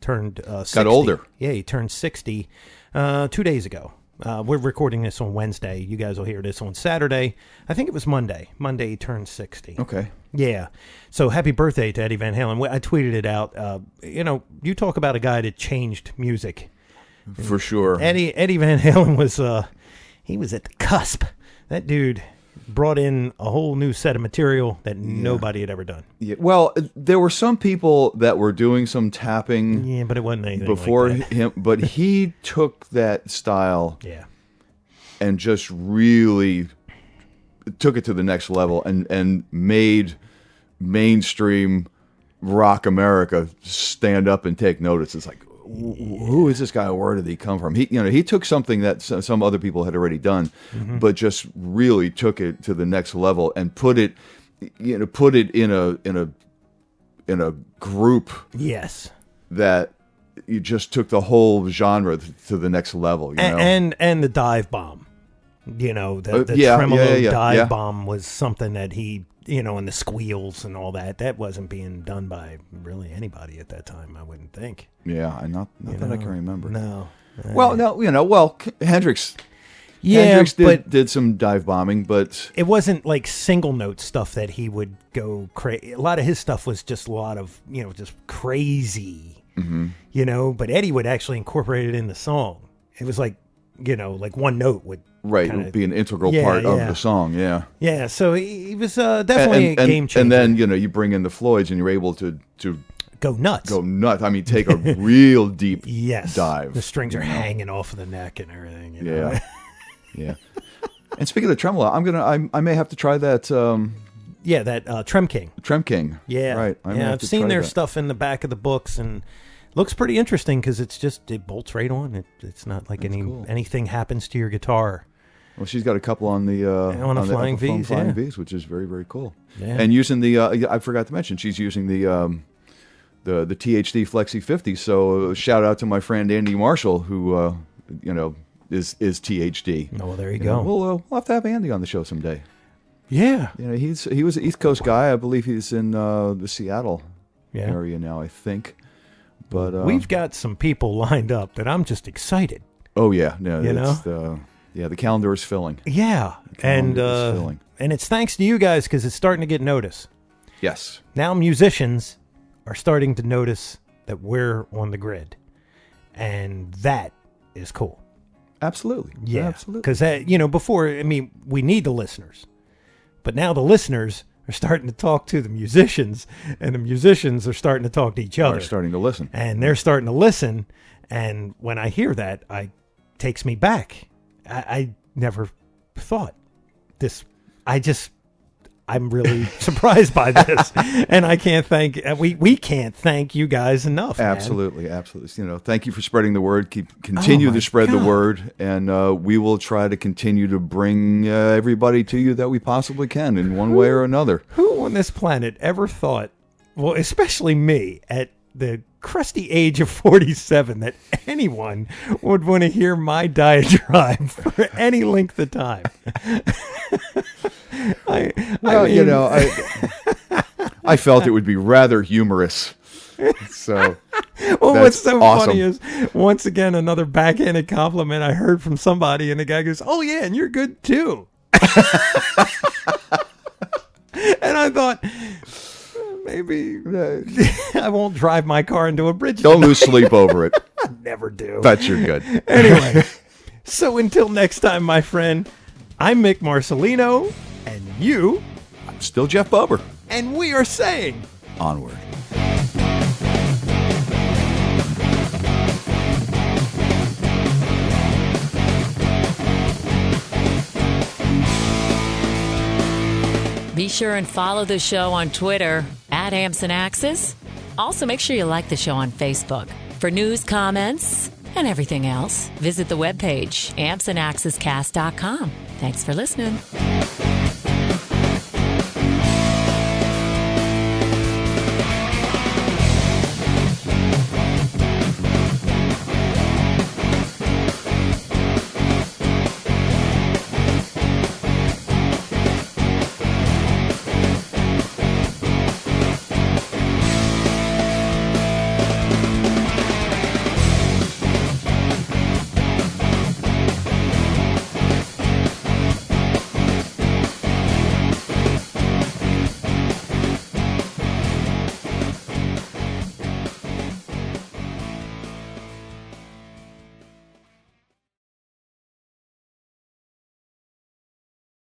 H: turned 60.
G: Got older.
H: Yeah, he turned 60 2 days ago. We're recording this on Wednesday. You guys will hear this on Saturday. I think it was Monday. Monday he turned 60.
G: Okay.
H: Yeah. So happy birthday to Eddie Van Halen. I tweeted it out. You talk about a guy that changed music.
G: For sure.
H: Eddie Van Halen was he was at the cusp. That dude brought in a whole new set of material that nobody had ever done.
G: Yeah. Well, there were some people that were doing some tapping.
H: Yeah, but it wasn't anything
G: before
H: like that.
G: him. But he took that style, and just really took it to the next level, and made mainstream rock America stand up and take notice. It's like, who is this guy? Where did he come from? He took something that some other people had already done, but just really took it to the next level and put it in a group.
H: Yes.
G: That you just took the whole genre to the next level.
H: And the dive bomb. The tremolo dive bomb was something that he, and the squeals and all that. That wasn't being done by really anybody at that time, I wouldn't think.
G: Yeah, not that I can remember.
H: No.
G: Well, no, Hendrix.
H: Yeah,
G: Hendrix did some dive bombing, but
H: it wasn't like single note stuff that he would go crazy. A lot of his stuff was just a lot of, just crazy, but Eddie would actually incorporate it in the song. It was like, like one note would.
G: Right, it would be an integral part of the song,
H: Yeah, so he was definitely a game changer.
G: And then, you bring in the Floyds and you're able to
H: go nuts.
G: I mean, take a real deep dive.
H: The strings are hanging off of the neck and everything.
G: Yeah. And speaking of tremolo, I may have to try that.
H: That Trem King.
G: Trem King.
H: Yeah,
G: right.
H: I've seen their stuff in the back of the books and looks pretty interesting because it bolts right on. It's not like anything happens to your guitar.
G: Well, she's got a couple on the
H: Flying V's,
G: which is very, very cool.
H: Yeah.
G: And using the I forgot to mention she's using the THD Flexi 50. So shout out to my friend Andy Marshall, who is THD.
H: Oh, well, there you go.
G: We'll have to have Andy on the show someday.
H: Yeah.
G: He was an East Coast guy. I believe he's in the Seattle area now, I think. But
H: we've got some people lined up that I'm just excited.
G: Oh yeah, no, the calendar is filling.
H: Yeah, and it's thanks to you guys because it's starting to get notice.
G: Yes.
H: Now musicians are starting to notice that we're on the grid, and that is cool.
G: Absolutely.
H: Yeah,
G: absolutely.
H: Because before, I mean, we need the listeners, but now the listeners are starting to talk to the musicians, and the musicians are starting to talk to each other.
G: Are starting to listen,
H: and they're starting to listen. And when I hear that, it takes me back. I never thought this. I'm really surprised by this, and I can't thank we can't thank you guys enough.
G: Absolutely, man. Absolutely. Thank you for spreading the word. Continue to spread the word, and we will try to continue to bring everybody to you that we possibly can in one way or another.
H: Who on this planet ever thought, well, especially me, at the crusty age of 47, that anyone would want to hear my diatribe for any length of time? I
G: felt it would be rather humorous. So,
H: well, what's so funny is, once again, another backhanded compliment I heard from somebody, and the guy goes, "Oh yeah, and you're good too." And I thought, maybe I won't drive my car into a bridge.
G: Don't lose sleep over it.
H: I never do.
G: Bet you're good.
H: Anyway, so until next time, my friend, I'm Mick Marcelino, and you...
G: I'm still Jeff Bober.
H: And we are saying...
G: Onward.
F: Be sure and follow the show on Twitter @Amps and Axes. Also, make sure you like the show on Facebook. For news, comments, and everything else, visit the webpage ampsandaxescast.com. Thanks for listening.